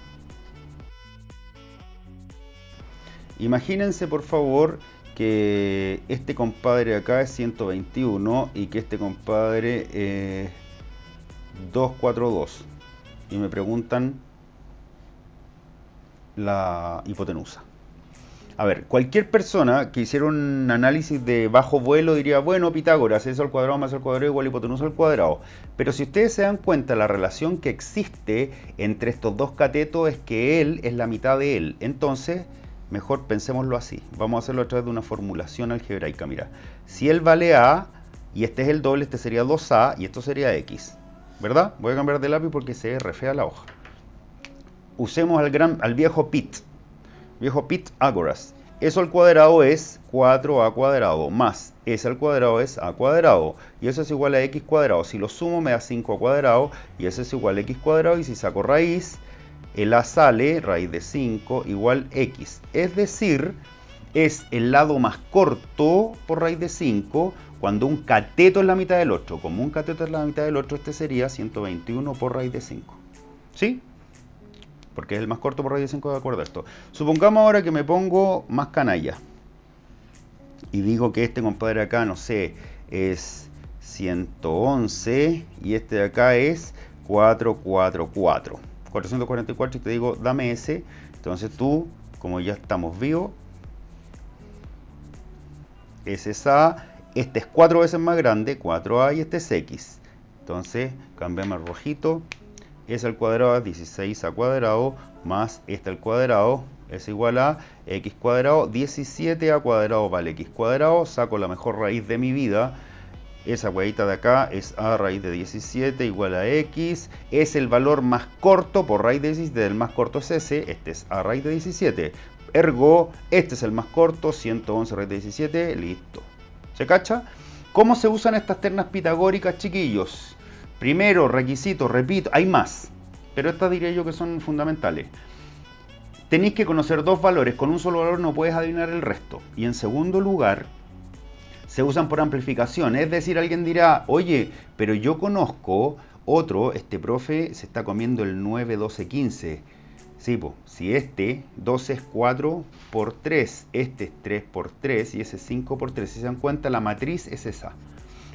Imagínense, por favor, que este compadre acá es 121 y que este compadre es 242. Y me preguntan la hipotenusa. A ver, cualquier persona que hiciera un análisis de bajo vuelo diría, bueno, Pitágoras, eso al cuadrado más al cuadrado igual a hipotenusa al cuadrado. Pero si ustedes se dan cuenta, la relación que existe entre estos dos catetos es que él es la mitad de él. Entonces, mejor pensémoslo así. Vamos a hacerlo a través de una formulación algebraica. Mira, si él vale A y este es el doble, este sería 2A y esto sería X. ¿Verdad? Voy a cambiar de lápiz porque se ve re fea la hoja. Usemos al viejo Pitágoras. Eso al cuadrado es 4a cuadrado más s al cuadrado es a cuadrado y eso es igual a x cuadrado. Si lo sumo me da 5a cuadrado y eso es igual a x cuadrado y si saco raíz, el a sale, raíz de 5 igual x. Es decir, es el lado más corto por raíz de 5 cuando un cateto es la mitad del otro. Como un cateto es la mitad del otro, este sería 121 por raíz de 5. ¿Sí? Porque es el más corto por raíz de 5 de acuerdo a esto. Supongamos ahora que me pongo más canalla. y digo que este compadre acá, no sé, es 111 y este de acá es 444. 444 y te digo, dame ese. Entonces tú, como ya estamos vivos, ese es A, este es 4 veces más grande, 4A y este es X. Entonces cambiamos al rojito, es al cuadrado es 16A cuadrado más este al cuadrado es igual a X cuadrado, 17A cuadrado vale X cuadrado, saco la mejor raíz de mi vida. Esa huevita de acá es A raíz de 17 igual a X. Es el valor más corto por raíz de 17. El más corto es ese. Este es A raíz de 17. Ergo, este es el más corto. 111 raíz de 17. Listo. ¿Se cacha? ¿Cómo se usan estas ternas pitagóricas, chiquillos? Primero, requisito, repito. Hay más. Pero estas diría yo que son fundamentales. Tenéis que conocer dos valores. Con un solo valor no puedes adivinar el resto. Y en segundo lugar, se usan por amplificación, es decir, alguien dirá, oye, pero yo conozco otro, este profe se está comiendo el 9, 12, 15. Sí, pues, si este 12 es 4 por 3, este es 3 por 3 y ese es 5 por 3. Si se dan cuenta, la matriz es esa.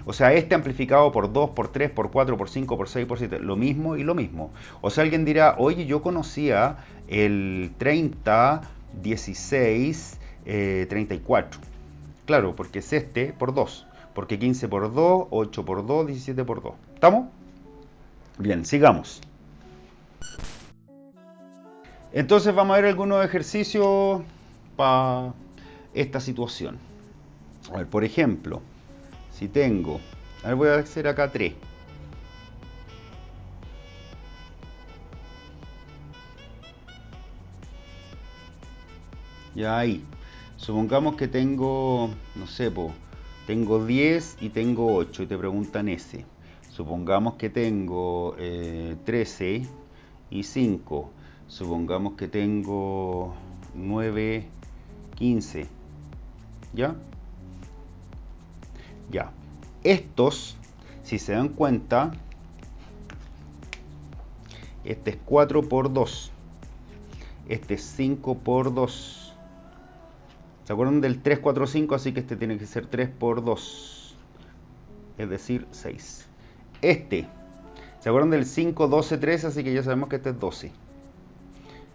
O sea, este amplificado por 2, por 3, por 4, por 5, por 6, por 7, lo mismo y lo mismo. O sea, alguien dirá, oye, yo conocía el 30, 16, 34. Claro, porque es este por 2. Porque 15 por 2, 8 por 2, 17 por 2. ¿Estamos? Bien, sigamos. Entonces vamos a ver algunos ejercicios para esta situación. A ver, por ejemplo, si tengo... A ver, voy a hacer acá 3. Ya ahí. Supongamos que tengo, no sé, tengo 10 y tengo 8 y te preguntan ese. Supongamos que tengo 13 y 5. Supongamos que tengo 9, 15. ¿Ya? Ya. Estos, si se dan cuenta, este es 4 por 2. Este es 5 por 2. ¿Se acuerdan del 3, 4, 5? Así que este tiene que ser 3 por 2. Es decir, 6. Este. ¿Se acuerdan del 5, 12, 13? Así que ya sabemos que este es 12.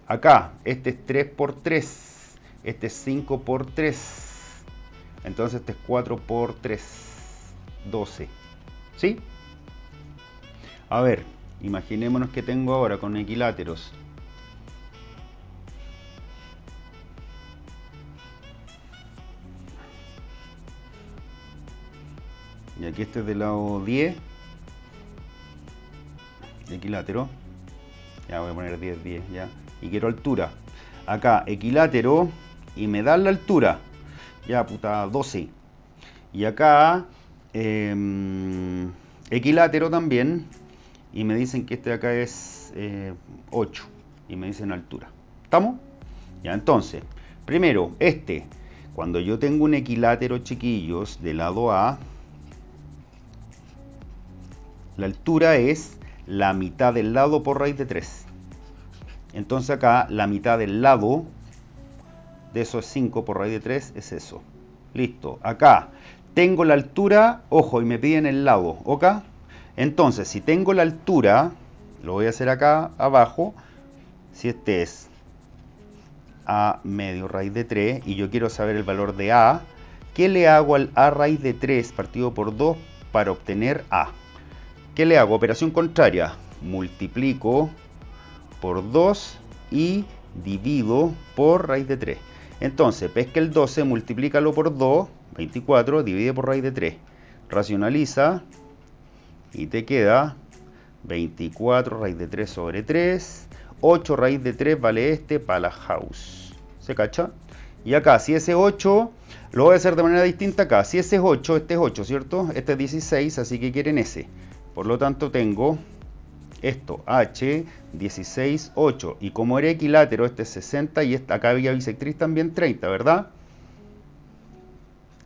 Acá, este es 3 por 3. Este es 5 por 3. Entonces este es 4 por 3. 12. ¿Sí? A ver, imaginémonos que tengo ahora con equiláteros. Y aquí este es del lado 10. Equilátero. Ya voy a poner 10, 10, ya. Y quiero altura. Acá, equilátero. Y me da la altura. Ya, puta, 12. Y acá, equilátero también. Y me dicen que este de acá es 8. Y me dicen altura. ¿Estamos? Ya, entonces, primero, este. Cuando yo tengo un equilátero, chiquillos, del lado A, la altura es la mitad del lado por raíz de 3. Entonces acá la mitad del lado de eso es 5 por raíz de 3, es eso. Listo. Acá tengo la altura, ojo, y me piden el lado, ¿ok? Entonces, si tengo la altura, lo voy a hacer acá abajo, si este es A medio raíz de 3 y yo quiero saber el valor de A, ¿qué le hago al A raíz de 3 partido por 2 para obtener A? ¿Qué le hago? Operación contraria. Multiplico por 2 y divido por raíz de 3. Entonces, pesca el 12, multiplícalo por 2, 24, divide por raíz de 3. Racionaliza y te queda 24 raíz de 3 sobre 3. 8 raíz de 3 vale este para la house. ¿Se cacha? Y acá, si ese 8, lo voy a hacer de manera distinta acá. Si ese es 8, este es 8, ¿cierto? Este es 16, así que quieren ese. Por lo tanto tengo esto, H, 16, 8. Y como era equilátero, este es 60 y acá había bisectriz también 30, ¿verdad?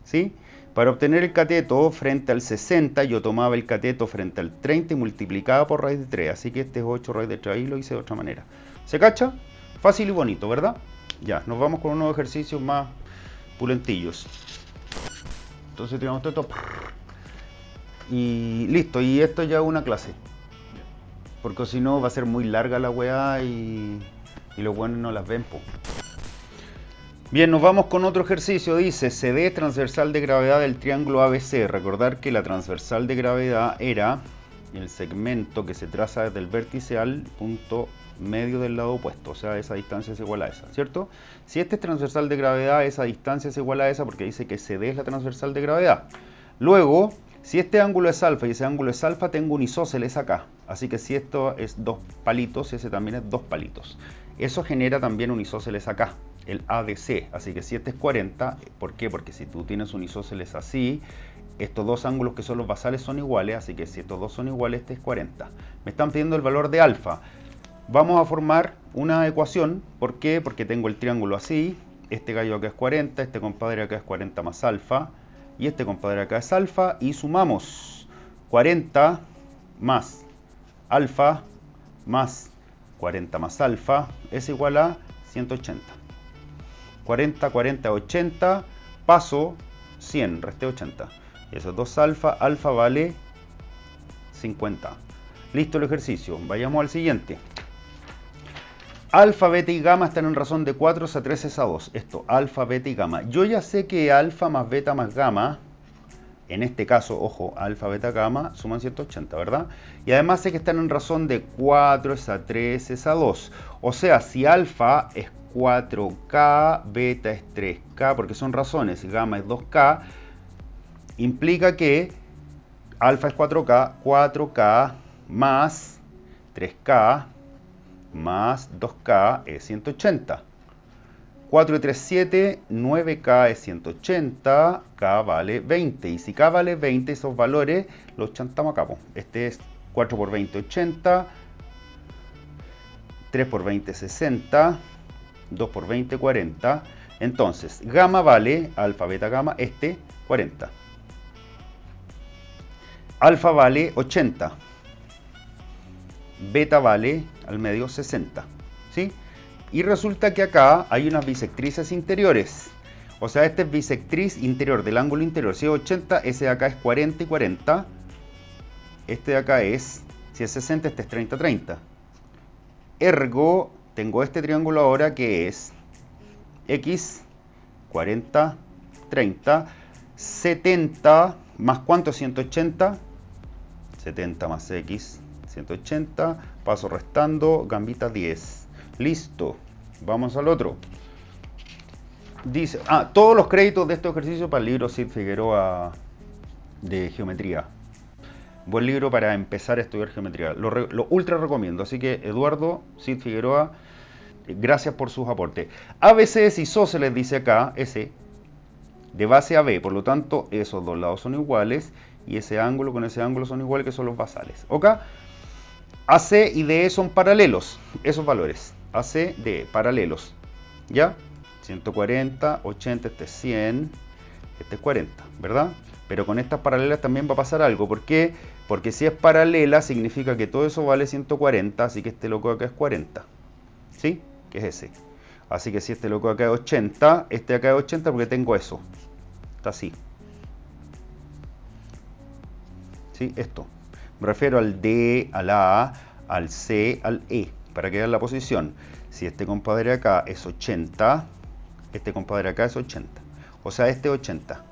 ¿Sí? Para obtener el cateto frente al 60, yo tomaba el cateto frente al 30 y multiplicaba por raíz de 3. Así que este es 8 raíz de 3 y lo hice de otra manera. ¿Se cacha? Fácil y bonito, ¿verdad? Ya, nos vamos con unos ejercicios más pulentillos. Entonces tiramos todo esto. Y listo, y esto ya es una clase. Porque si no va a ser muy larga la weá y los buenos no las ven, po. Bien, nos vamos con otro ejercicio. Dice, CD transversal de gravedad del triángulo ABC. Recordar que la transversal de gravedad era el segmento que se traza desde el vértice al punto medio del lado opuesto. O sea, esa distancia es igual a esa, ¿cierto? Si este es transversal de gravedad, esa distancia es igual a esa porque dice que CD es la transversal de gravedad. Luego, si este ángulo es alfa y ese ángulo es alfa, tengo un isósceles acá. Así que si esto es 2 palitos, ese también es 2 palitos. Eso genera también un isósceles acá, el ADC. Así que si este es 40, ¿por qué? Porque si tú tienes un isósceles así, estos dos ángulos que son los basales son iguales, así que si estos dos son iguales, este es 40. Me están pidiendo el valor de alfa. Vamos a formar una ecuación. ¿Por qué? Porque tengo el triángulo así, este gallo acá es 40, este compadre acá es 40 más alfa, y este compadre acá es alfa, y sumamos 40 más alfa más 40 más alfa es igual a 180. 40, 40, 80, paso 100, resté 80. Y eso es 2 alfa, alfa vale 50. Listo el ejercicio, vayamos al siguiente. Alfa, beta y gamma están en razón de 4 a 3 es a 2. Esto, alfa, beta y gamma. Yo ya sé que alfa más beta más gamma, en este caso, ojo, alfa, beta, gamma, suman 180, ¿verdad? Y además sé que están en razón de 4 es a 3 es a 2. O sea, si alfa es 4K, beta es 3K, porque son razones, gamma es 2K, implica que alfa es 4K, 4K más 3K más 2K es 180. 4 y 3, 7, 9K es 180, K vale 20. Y si K vale 20, esos valores los chantamos acá. Este es 4 por 20, 80. 3 por 20, 60. 2 por 20, 40. Entonces, gamma vale, alfa, beta, gamma, 40. Alfa vale 80. Beta vale al medio 60. ¿Sí? Y resulta que acá hay unas bisectrices interiores. O sea, esta es bisectriz interior del ángulo interior. Si es 80, ese de acá es 40 y 40. Este de acá es, si es 60, este es 30, 30. Ergo, tengo este triángulo ahora que es X, 40, 30, 70, más ¿cuánto es 180? 70 más X, 180, paso restando, gambita 10. Listo, vamos al otro. Dice, todos los créditos de este ejercicio para el libro Cid Figueroa de geometría. Buen libro para empezar a estudiar geometría. Lo ultra recomiendo. Así que Eduardo Cid Figueroa, gracias por sus aportes. ABC es isósceles, dice acá, S, de base a B. Por lo tanto, esos dos lados son iguales. Y ese ángulo con ese ángulo son iguales, que son los basales. ¿Ok? AC y DE son paralelos. Esos valores. AC, DE, paralelos. ¿Ya? 140, 80, este es 100, este es 40, ¿verdad? Pero con estas paralelas también va a pasar algo. ¿Por qué? Porque si es paralela significa que todo eso vale 140, así que este loco de acá es 40. ¿Sí? Que es ese. Así que si este loco de acá es 80, este de acá es 80 porque tengo eso. Está así. ¿Sí? Esto. Me refiero al D, al A, al C, al E, para que vean la posición. Si este compadre acá es 80, este compadre acá es 80. O sea, este es 80.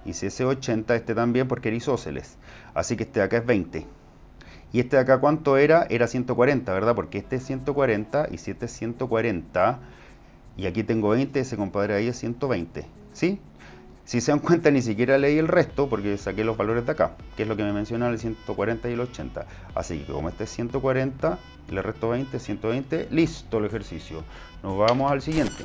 Y si ese es 80, este también porque era isósceles. Así que este de acá es 20. Y este de acá, ¿cuánto era? Era 140, ¿verdad? Porque este es 140 y si este es 140 y aquí tengo 20, ese compadre ahí es 120. ¿Sí? Si se dan cuenta, ni siquiera leí el resto porque saqué los valores de acá, que es lo que me menciona el 140 y el 80. Así que como este es 140, le resto 20, 120, listo el ejercicio. Nos vamos al siguiente.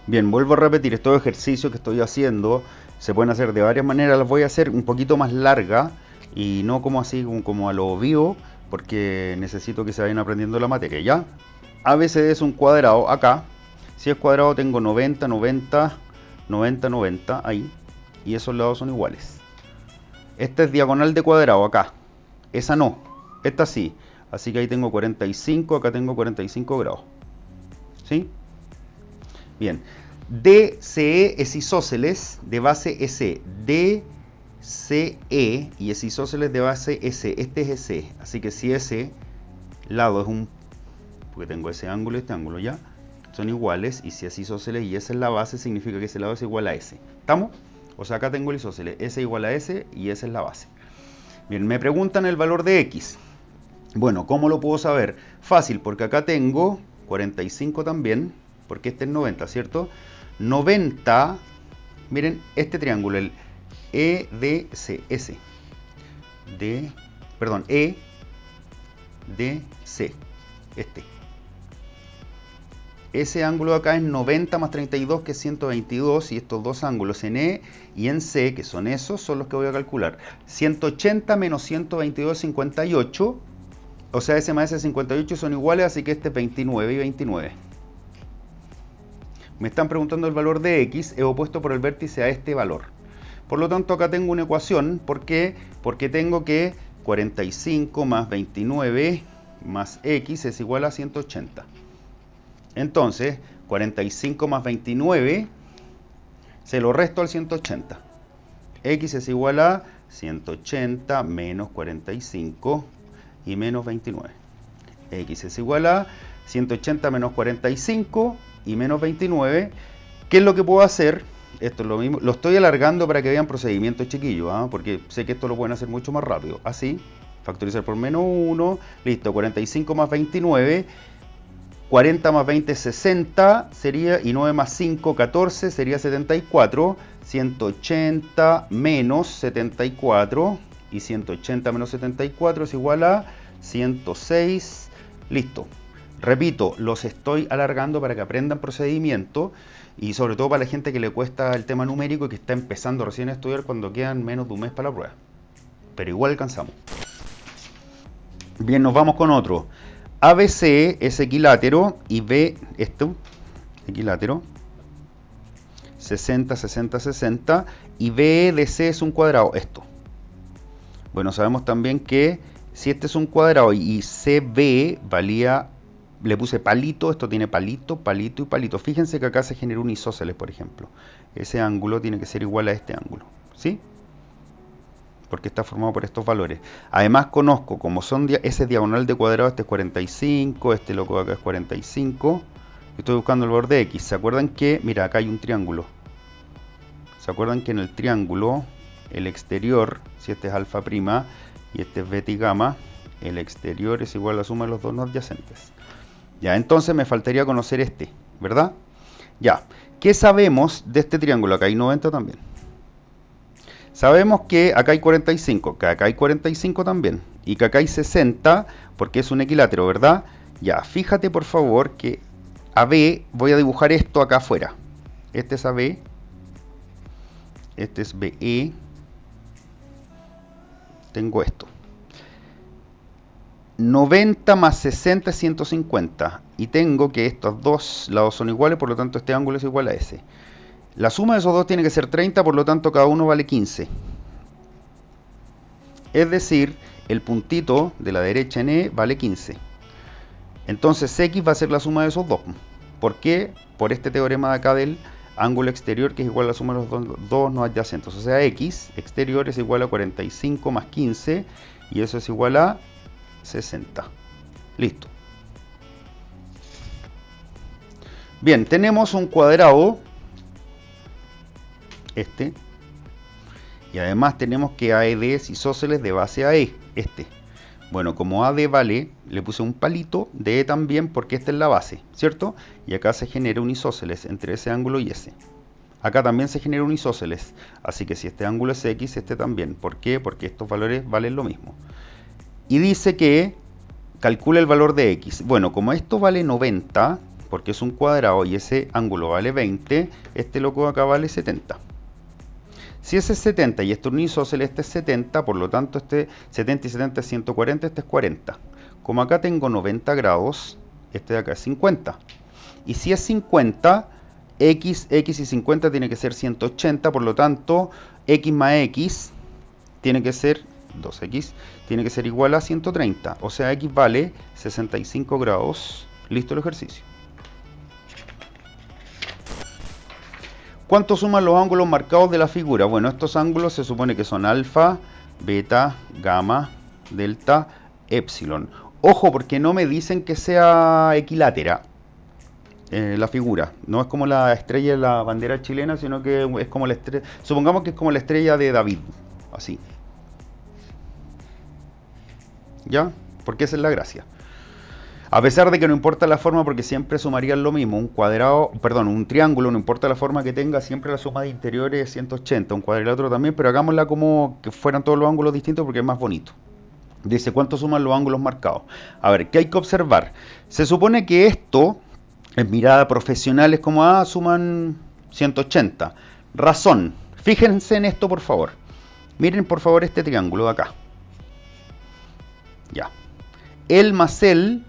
Bien, vuelvo a repetir, estos ejercicios que estoy haciendo se pueden hacer de varias maneras. Las voy a hacer un poquito más larga y no como así, como a lo vivo, porque necesito que se vayan aprendiendo la materia, ¿ya? ABCD es un cuadrado acá. Si es cuadrado tengo 90, 90... 90, 90, ahí, y esos lados son iguales. Esta es diagonal de cuadrado, acá. Esa no, esta sí. Así que ahí tengo 45, acá tengo 45 grados. ¿Sí? Bien. DCE es isósceles de base EC. DCE y es isósceles de base EC. Este es EC. Así que si ese lado es un... porque tengo ese ángulo y este ángulo, ¿ya? Son iguales. Y si es isósceles y esa es la base, significa que ese lado es igual a ese. ¿Estamos? O sea, acá tengo el isósceles. S igual a S y esa es la base. Bien, me preguntan el valor de X. Bueno, ¿cómo lo puedo saber? Fácil, porque acá tengo 45 también, porque este es 90, ¿cierto? 90, miren, este triángulo, el EDC, S, perdón, EDC, este. Ese ángulo de acá es 90 más 32, que es 122, y estos dos ángulos en E y en C, que son esos, son los que voy a calcular. 180 menos 122 es 58, o sea, ese más ese 58 son iguales, así que este es 29 y 29. Me están preguntando el valor de X, he opuesto por el vértice a este valor. Por lo tanto, acá tengo una ecuación. ¿Por qué? Porque tengo que 45 más 29 más X es igual a 180. Entonces, 45 más 29 se lo resto al 180. X es igual a 180 menos 45 y menos 29. X es igual a 180 menos 45 y menos 29. ¿Qué es lo que puedo hacer? Esto es lo mismo. Lo estoy alargando para que vean procedimientos chiquillos, ¿eh? Porque sé que esto lo pueden hacer mucho más rápido. Así, factorizar por menos 1. Listo, 45 más 29. 40 más 20 es 60, sería, y 9 más 5, 14, sería 74. 180 menos 74, y 180 menos 74 es igual a 106. Listo. Repito, los estoy alargando para que aprendan procedimiento, y sobre todo para la gente que le cuesta el tema numérico y que está empezando recién a estudiar cuando quedan menos de un mes para la prueba. Pero igual alcanzamos. Bien, nos vamos con otro. ABC es equilátero y B, esto, equilátero, 60, 60, 60, y BDC es un cuadrado, esto. Bueno, sabemos también que si este es un cuadrado y CB valía, le puse palito, esto tiene palito, palito y palito. Fíjense que acá se generó un isósceles, por ejemplo. Ese ángulo tiene que ser igual a este ángulo, ¿sí? Porque está formado por estos valores. Además conozco, como son ese diagonal de cuadrado, este es 45, este loco de acá es 45. Estoy buscando el valor de X. ¿Se acuerdan que, mira, acá hay un triángulo? ¿Se acuerdan que en el triángulo, el exterior, si este es alfa prima y este es beta y gamma, el exterior es igual a la suma de los dos no adyacentes? Ya, entonces me faltaría conocer este, ¿verdad? Ya, ¿qué sabemos de este triángulo? Acá hay 90 también. Sabemos que acá hay 45, que acá hay 45 también, y que acá hay 60, porque es un equilátero, ¿verdad? Ya, fíjate por favor que AB, voy a dibujar esto acá afuera. Este es AB, este es BE, tengo esto. 90 más 60 es 150, y tengo que estos dos lados son iguales, por lo tanto este ángulo es igual a ese. La suma de esos dos tiene que ser 30, por lo tanto cada uno vale 15. Es decir, el puntito de la derecha en E vale 15. Entonces X va a ser la suma de esos dos. ¿Por qué? Por este teorema de acá del ángulo exterior, que es igual a la suma de los dos no adyacentes. O sea, X exterior es igual a 45 más 15, y eso es igual a 60. Listo. Bien, tenemos un cuadrado, este, y además tenemos que AED es isósceles de base a E, este. Bueno, como AD vale, le puse un palito de E también porque esta es la base, ¿cierto? Y acá se genera un isósceles entre ese ángulo y ese. Acá también se genera un isósceles, así que si este ángulo es X, este también. ¿Por qué? Porque estos valores valen lo mismo. Y dice que calcula el valor de X. Bueno, como esto vale 90, porque es un cuadrado y ese ángulo vale 20, este loco acá vale 70. Si ese es 70 y este es un isósceles, este es 70, por lo tanto este 70 y 70 es 140, este es 40. Como acá tengo 90 grados, este de acá es 50. Y si es 50, X y 50 tiene que ser 180, por lo tanto X más X tiene que ser 2X, tiene que ser igual a 130. O sea, X vale 65 grados. Listo el ejercicio. ¿Cuánto suman los ángulos marcados de la figura? Bueno, estos ángulos se supone que son alfa, beta, gamma, delta, epsilon. Ojo, porque no me dicen que sea equilátera la figura. No es como la estrella de la bandera chilena, sino que es como la estrella. Supongamos que es como la estrella de David. Así. ¿Ya? Porque esa es la gracia. A pesar de que no importa la forma, porque siempre sumarían lo mismo. Un cuadrado, perdón, un triángulo, no importa la forma que tenga, siempre la suma de interiores es 180. Un cuadrilátero también, pero hagámosla como que fueran todos los ángulos distintos porque es más bonito. Dice, ¿cuánto suman los ángulos marcados? A ver, ¿qué hay que observar? Se supone que esto, en mirada profesional, es como, suman 180. Razón. Fíjense en esto, por favor. Miren, por favor, este triángulo de acá. Ya. El más el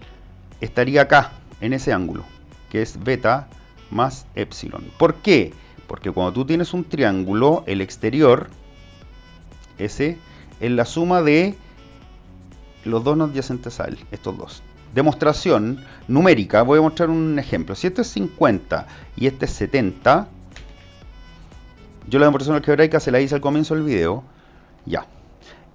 estaría acá, en ese ángulo, que es beta más epsilon. ¿Por qué? Porque cuando tú tienes un triángulo, el exterior, ese, es la suma de los dos adyacentes a él, estos dos. Demostración numérica, voy a mostrar un ejemplo. Si este es 50 y este es 70, yo la demostración algebraica se la hice al comienzo del video, ya.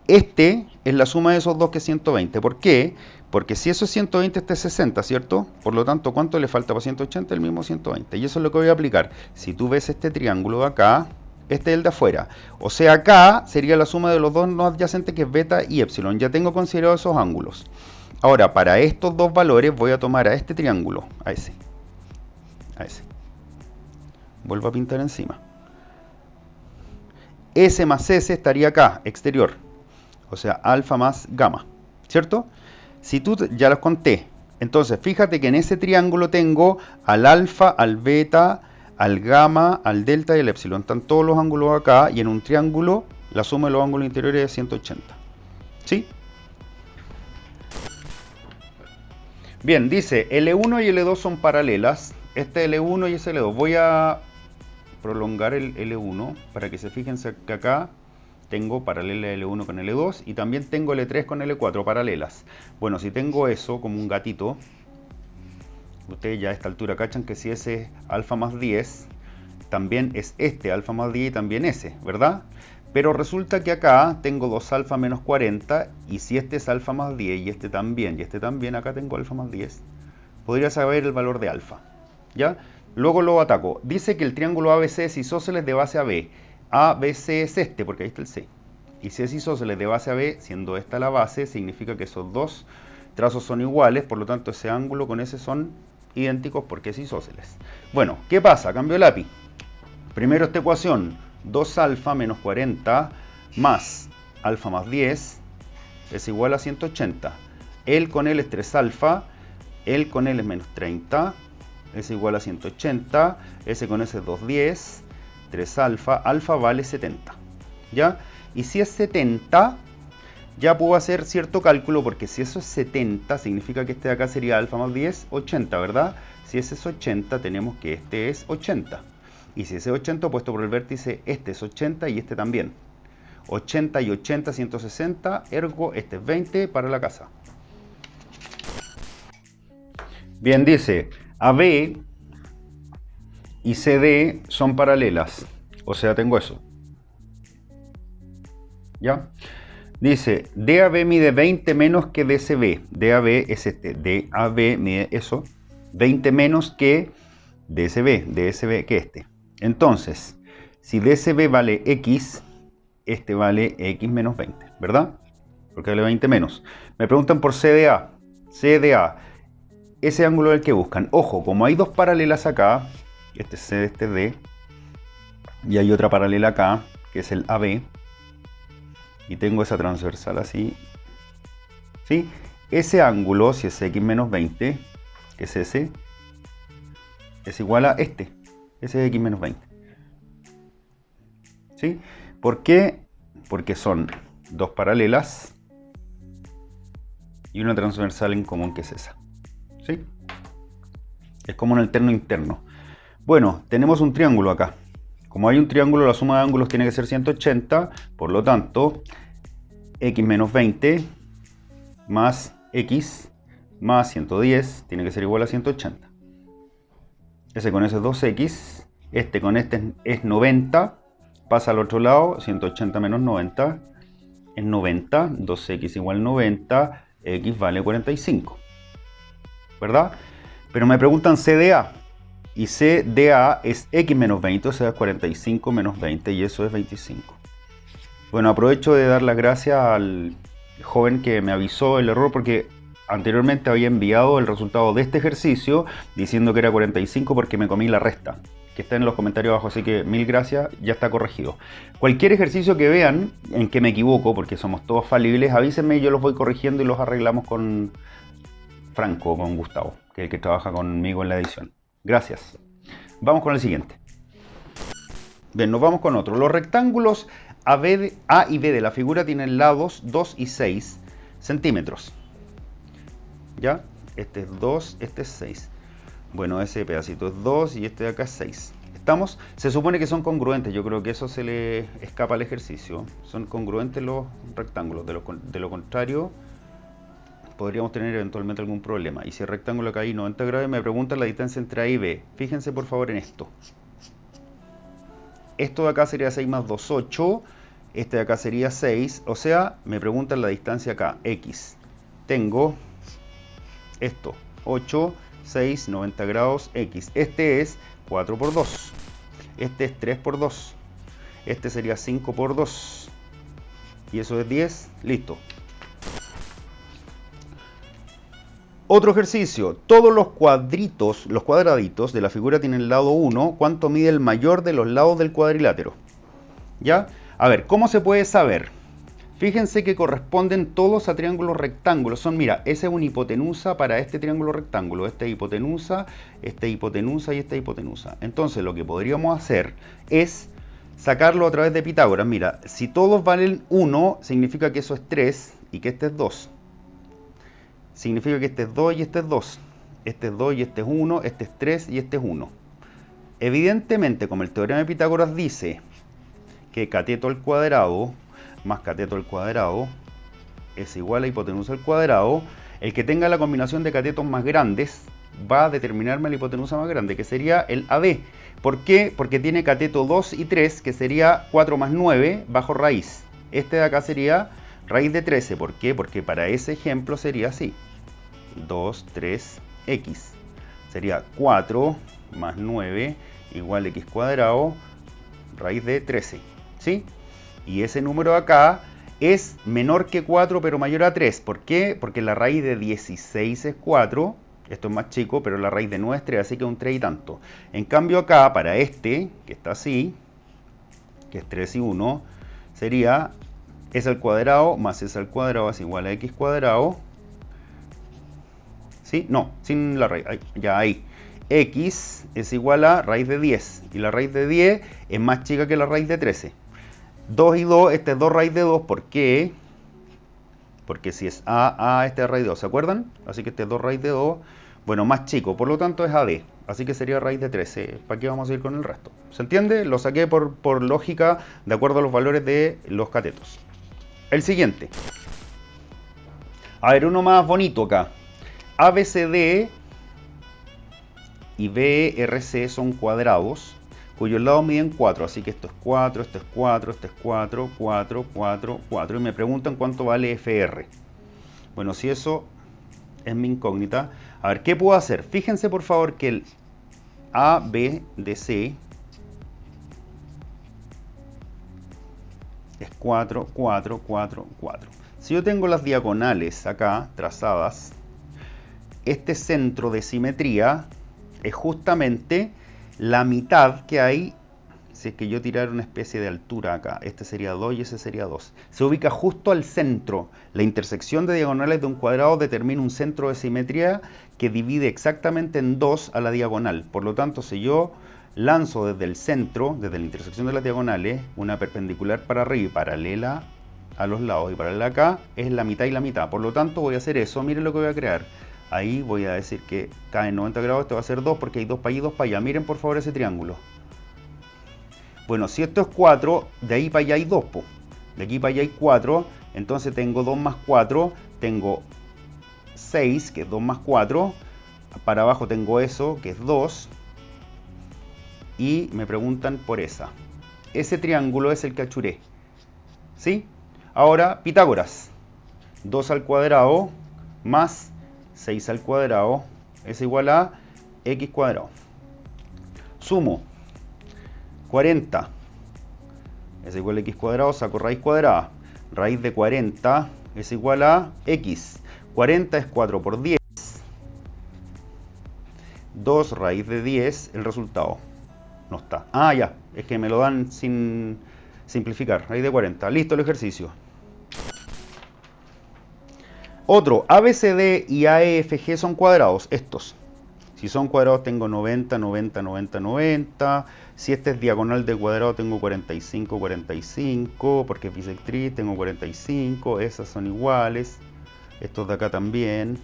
Este es la suma de esos dos, que es 120. ¿Por qué? Porque si eso es 120, este es 60, ¿cierto? Por lo tanto, ¿cuánto le falta para 180? El mismo 120. Y eso es lo que voy a aplicar. Si tú ves este triángulo de acá, este es el de afuera. O sea, acá sería la suma de los dos no adyacentes, que es beta y epsilon. Ya tengo considerado esos ángulos. Ahora, para estos dos valores voy a tomar a este triángulo, a ese. Vuelvo a pintar encima. S más S estaría acá, exterior. O sea, alfa más gamma, ¿cierto? Si tú ya los conté, entonces fíjate que en ese triángulo tengo al alfa, al beta, al gamma, al delta y al epsilon. Están todos los ángulos acá, y en un triángulo la suma de los ángulos interiores es 180. ¿Sí? Bien, dice L1 y L2 son paralelas. Este es L1 y este es L2. Voy a prolongar el L1 para que se fijen que acá tengo paralela L1 con L2 y también tengo L3 con L4 paralelas. Bueno, si tengo eso como un gatito, ustedes ya a esta altura cachan que si ese es alfa más 10, también es este alfa más 10 y también ese, ¿verdad? Pero resulta que acá tengo 2 alfa menos 40, y si este es alfa más 10 y este también, acá tengo alfa más 10, podría saber el valor de alfa, ¿ya? Luego lo ataco. Dice que el triángulo ABC es isósceles de base a B. ABC es este, porque ahí está el C. Y si es isósceles de base a B, siendo esta la base, significa que esos dos trazos son iguales, por lo tanto ese ángulo con ese son idénticos porque es isósceles. Bueno, ¿qué pasa? Cambio de lápiz. Primero esta ecuación, 2 alfa menos 40 más alfa más 10 es igual a 180. L con L es 3 alfa, L con L es menos 30, es igual a 180, S con S es 210, 3 alfa, alfa vale 70, ¿ya? Y si es 70, ya puedo hacer cierto cálculo, porque si eso es 70, significa que este de acá sería alfa más 10, 80, ¿verdad? Si ese es 80, tenemos que este es 80. Y si ese es 80, puesto por el vértice, este es 80 y este también. 80 y 80, 160, ergo este es 20 para la casa. Bien, dice, AB y CD son paralelas, o sea, tengo eso, ¿ya? Dice, DAB mide 20 menos que DCB. DAB es este, DAB mide eso, 20 menos que DCB que este. Entonces, si DCB vale X, este vale X menos 20, ¿verdad? Porque vale 20 menos. Me preguntan por CDA. CDA, ese ángulo es el que buscan. Ojo, como hay dos paralelas acá, este es C, este es D, y hay otra paralela acá, que es el AB, y tengo esa transversal así, ¿sí? Ese ángulo, si es X menos 20, que es ese, es igual a este, ese es X menos 20, ¿sí? ¿Por qué? Porque son dos paralelas y una transversal en común, que es esa, ¿sí? Es como un alterno interno. Bueno, tenemos un triángulo acá. Como hay un triángulo, la suma de ángulos tiene que ser 180, por lo tanto, X menos 20 más X más 110 tiene que ser igual a 180. Ese con ese es 2X Este con este es 90, pasa al otro lado, 180 menos 90 es 90, 2x igual 90, x vale 45, ¿verdad? Pero me preguntan CDA, y CDA es x menos 20, o sea, 45 menos 20, y eso es 25. Bueno, aprovecho de dar las gracias al joven que me avisó el error, porque anteriormente había enviado el resultado de este ejercicio diciendo que era 45 porque me comí la resta, que está en los comentarios abajo, así que mil gracias, ya está corregido. Cualquier ejercicio que vean en que me equivoco, porque somos todos falibles, avísenme y yo los voy corrigiendo y los arreglamos con Franco, con Gustavo, que es el que trabaja conmigo en la edición. Gracias. Vamos con el siguiente. Bien, nos vamos con otro. Los rectángulos A y B de la figura tienen lados 2 y 6 centímetros. ¿Ya? Este es 2, este es 6. Bueno, ese pedacito es 2 y este de acá es 6. ¿Estamos? Se supone que son congruentes. Yo creo que eso se le escapa al ejercicio. Son congruentes los rectángulos. De lo contrario, podríamos tener eventualmente algún problema. Y si el rectángulo acá hay 90 grados, me preguntan la distancia entre A y B. Fíjense por favor en esto. Esto de acá sería 6 más 2, 8. Este de acá sería 6. O sea, me preguntan la distancia acá, X. Tengo esto, 8, 6, 90 grados, X. Este es 4 por 2. Este es 3 por 2. Este sería 5 por 2. Y eso es 10. Listo. Otro ejercicio. Todos los cuadraditos de la figura tienen lado 1. ¿Cuánto mide el mayor de los lados del cuadrilátero? ¿Ya? A ver, ¿cómo se puede saber? Fíjense que corresponden todos a triángulos rectángulos. Son, mira, esa es una hipotenusa para este triángulo rectángulo. Esta hipotenusa y esta hipotenusa. Entonces, lo que podríamos hacer es sacarlo a través de Pitágoras. Mira, si todos valen 1, significa que eso es 3 y que este es 2. Significa que este es 2 y este es 2. Este es 2 y este es 1, este es 3 y este es 1. Evidentemente, como el teorema de Pitágoras dice que cateto al cuadrado más cateto al cuadrado es igual a hipotenusa al cuadrado, el que tenga la combinación de catetos más grandes va a determinarme la hipotenusa más grande, que sería el AB. ¿Por qué? Porque tiene cateto 2 y 3, que sería 4 más 9 bajo raíz. Este de acá sería raíz de 13. ¿Por qué? Porque para ese ejemplo sería así. 2, 3, x. Sería 4 más 9 igual a x cuadrado, raíz de 13. ¿Sí? Y ese número acá es menor que 4 pero mayor a 3. ¿Por qué? Porque la raíz de 16 es 4. Esto es más chico, pero la raíz de 9 es 3, así que un 3 y tanto. En cambio acá, para este, que está así, que es 3 y 1, sería s al cuadrado más s al cuadrado es igual a x cuadrado. ¿Sí? No, sin la raíz. Ya ahí. X es igual a raíz de 10. Y la raíz de 10 es más chica que la raíz de 13. 2 y 2, este es 2 raíz de 2. ¿Por qué? Porque si es A, este es raíz de 2. ¿Se acuerdan? Así que este es 2 raíz de 2. Bueno, más chico. Por lo tanto es AD. Así que sería raíz de 13. ¿Para qué vamos a ir con el resto? ¿Se entiende? Lo saqué por lógica de acuerdo a los valores de los catetos. El siguiente. A ver, uno más bonito acá. ABCD y BRC son cuadrados cuyos lados miden 4, así que esto es 4, esto es 4, esto es 4, 4, 4, 4, y me preguntan cuánto vale FR. Bueno, si eso es mi incógnita, a ver, ¿qué puedo hacer? Fíjense por favor que el AB de C es 4, 4, 4, 4. Si yo tengo las diagonales acá trazadas, este centro de simetría es justamente la mitad que hay, si es que yo tirara una especie de altura acá. Este sería 2 y ese sería 2. Se ubica justo al centro. La intersección de diagonales de un cuadrado determina un centro de simetría que divide exactamente en 2 a la diagonal. Por lo tanto, si yo lanzo desde el centro, desde la intersección de las diagonales, una perpendicular para arriba y paralela a los lados y paralela acá, es la mitad y la mitad. Por lo tanto, voy a hacer eso. Miren lo que voy a crear. Ahí voy a decir que cae en 90 grados, esto va a ser 2 porque hay 2 para allí y 2 para allá. Miren por favor ese triángulo. Bueno, si esto es 4, de ahí para allá hay 2. De aquí para allá hay 4, entonces tengo 2 más 4, tengo 6, que es 2 más 4. Para abajo tengo eso, que es 2. y me preguntan por esa. Ese triángulo es el que achuré. ¿Sí? Ahora, Pitágoras. 2 al cuadrado más 6 al cuadrado es igual a x cuadrado. Sumo. 40 es igual a x cuadrado, saco raíz cuadrada. Raíz de 40 es igual a x. 40 es 4 por 10. 2 raíz de 10, el resultado. No está. Ah, ya. Es que me lo dan sin simplificar. Raíz de 40. Listo el ejercicio. Otro. ABCD y AEFG son cuadrados. Estos. Si son cuadrados tengo 90, 90, 90, 90. Si este es diagonal de cuadrado tengo 45, 45. Porque es bisectriz tengo 45. Esas son iguales. Estos de acá también.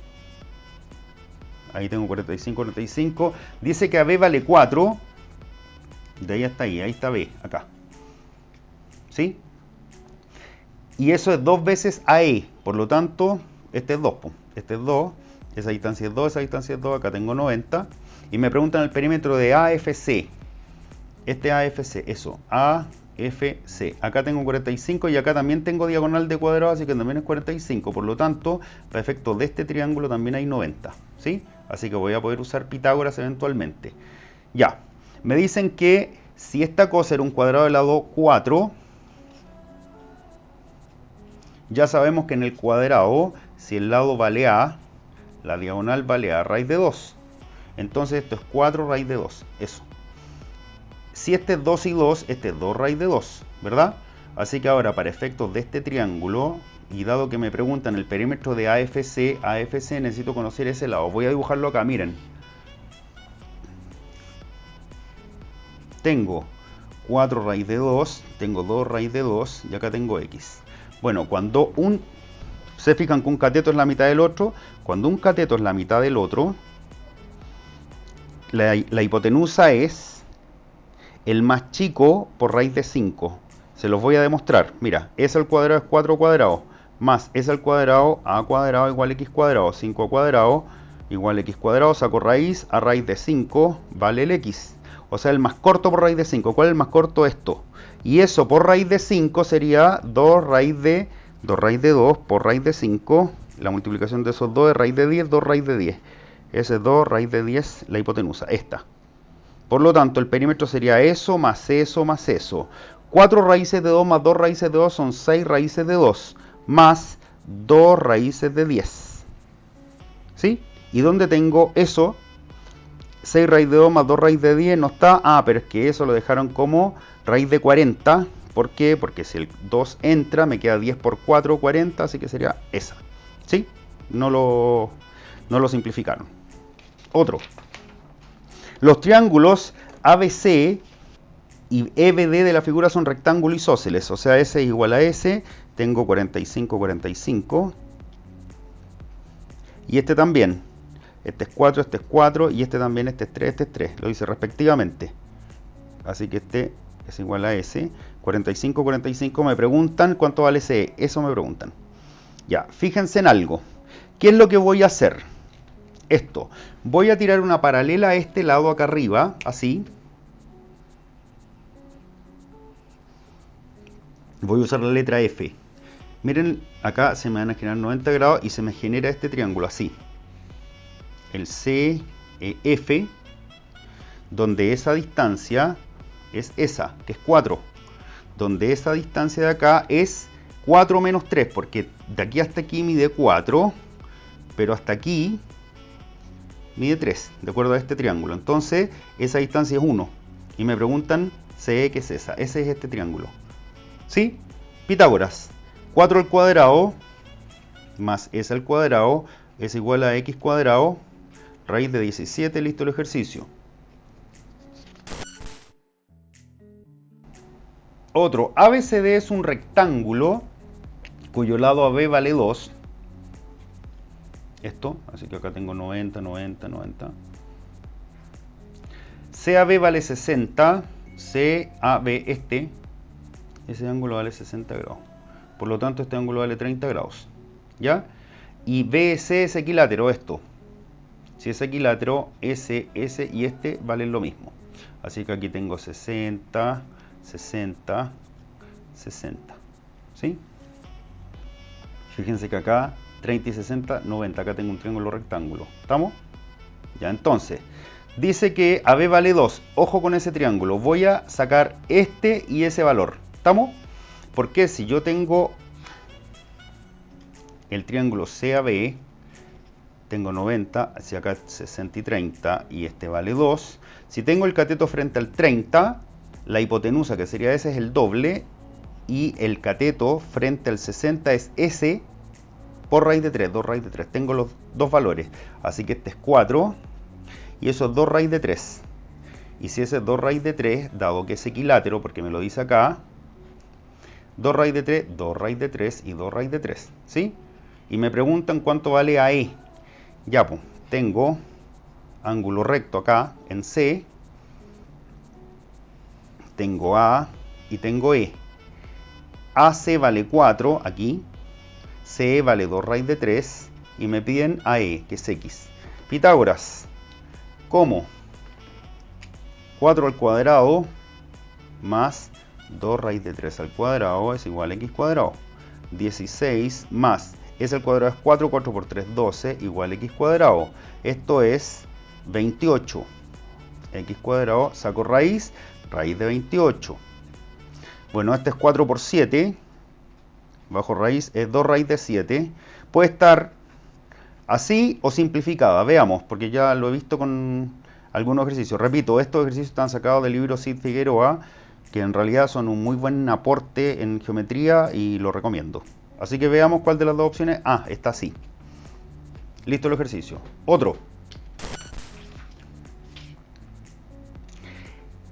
Ahí tengo 45, 45. Dice que AB vale 4. De ahí hasta ahí. Ahí está B. Acá. ¿Sí? Y eso es 2 veces AE. Por lo tanto, este es 2. Este es 2. Esa distancia es 2. Esa distancia es 2. Acá tengo 90. Y me preguntan el perímetro de AFC. Este AFC. Eso. AFC. Acá tengo 45 y acá también tengo diagonal de cuadrado. Así que también es 45. Por lo tanto, para efectos de este triángulo también hay 90. ¿Sí? Así que voy a poder usar Pitágoras eventualmente. Ya. Me dicen que si esta cosa era un cuadrado de lado 4, ya sabemos que en el cuadrado, si el lado vale A, la diagonal vale A raíz de 2. Entonces esto es 4 raíz de 2. Eso. Si este es 2 y 2, este es 2 raíz de 2, ¿verdad? Así que ahora, para efectos de este triángulo, y dado que me preguntan el perímetro de AFC, necesito conocer ese lado. Voy a dibujarlo acá, miren. Tengo 4 raíz de 2, tengo 2 raíz de 2 y acá tengo x. Bueno, cuando se fijan que un cateto es la mitad del otro, cuando un cateto es la mitad del otro, la hipotenusa es el más chico por raíz de 5. Se los voy a demostrar. Mira, s al cuadrado es 4 cuadrado, más s al cuadrado, a cuadrado igual x cuadrado, 5 cuadrado igual x cuadrado, saco raíz, a raíz de 5 vale el x. O sea, el más corto por raíz de 5. ¿Cuál es el más corto? Esto. Y eso por raíz de 5 sería 2 raíz de 2 por raíz de 5. La multiplicación de esos 2 es raíz de 10, 2 raíz de 10. Ese es 2 raíz de 10, la hipotenusa, esta. Por lo tanto, el perímetro sería eso más eso más eso. 4 raíces de 2 más 2 raíces de 2 son 6 raíces de 2. Más 2 raíces de 10. ¿Sí? ¿Y dónde tengo eso? 6 raíz de 2 más 2 raíz de 10 no está. Ah, pero es que eso lo dejaron como raíz de 40. ¿Por qué? Porque si el 2 entra, me queda 10 por 4, 40. Así que sería esa. ¿Sí? No lo simplificaron. Otro. Los triángulos ABC y EBD de la figura son rectángulo isósceles. O sea, S es igual a S. Tengo 45, 45. Y este también. Este es 4, este es 4 y este también, este es 3, este es 3. Lo dice respectivamente. Así que este es igual a S. 45, 45 me preguntan cuánto vale ese. Eso me preguntan. Ya, fíjense en algo. ¿Qué es lo que voy a hacer? Esto. Voy a tirar una paralela a este lado acá arriba, así. Voy a usar la letra F. Miren, acá se me van a generar 90 grados y se me genera este triángulo así. El CF, donde esa distancia es esa, que es 4. Donde esa distancia de acá es 4 menos 3, porque de aquí hasta aquí mide 4, pero hasta aquí mide 3, de acuerdo a este triángulo. Entonces, esa distancia es 1. Y me preguntan, CE, ¿qué es esa? Ese es este triángulo. ¿Sí? Pitágoras. 4 al cuadrado más s al cuadrado es igual a x cuadrado raíz de 17. Listo el ejercicio. Otro. ABCD es un rectángulo cuyo lado AB vale 2. Esto, así que acá tengo 90, 90, 90. CAB vale 60. CAB ese ángulo vale 60 grados. Por lo tanto, este ángulo vale 30 grados. ¿Ya? Y BC es equilátero, esto. Si es equilátero, S y este valen lo mismo. Así que aquí tengo 60, 60, 60. ¿Sí? Fíjense que acá 30 y 60, 90. Acá tengo un triángulo rectángulo. ¿Estamos? Ya, entonces, dice que AB vale 2. Ojo con ese triángulo. Voy a sacar este y ese valor. ¿Estamos? Porque si yo tengo el triángulo CAB, tengo 90, hacia acá 60 y 30, y este vale 2. Si tengo el cateto frente al 30, la hipotenusa, que sería ese, es el doble, y el cateto frente al 60 es S por raíz de 3, 2 raíz de 3. Tengo los dos valores, así que este es 4, y eso es 2 raíz de 3. Y si ese es 2 raíz de 3, dado que es equilátero, porque me lo dice acá, 2 raíz de 3, 2 raíz de 3 y 2 raíz de 3, ¿sí? Y me preguntan cuánto vale AE. Ya, pues, tengo ángulo recto acá en C, tengo A y tengo E. AC vale 4 aquí, CE vale 2 raíz de 3 y me piden AE, que es X. Pitágoras, ¿cómo? 4 al cuadrado más 2 raíz de 3 al cuadrado es igual a X cuadrado. 16 más S al cuadrado es 4, 4 por 3, 12, igual a X cuadrado. Esto es 28. X cuadrado, saco raíz, raíz de 28. Bueno, este es 4 por 7, bajo raíz es 2 raíz de 7. Puede estar así o simplificada, veamos, porque ya lo he visto con algunos ejercicios. Repito, estos ejercicios están sacados del libro Cid Figueroa, que en realidad son un muy buen aporte en geometría y lo recomiendo. Así que veamos cuál de las dos opciones. Ah, está así. Listo el ejercicio. Otro.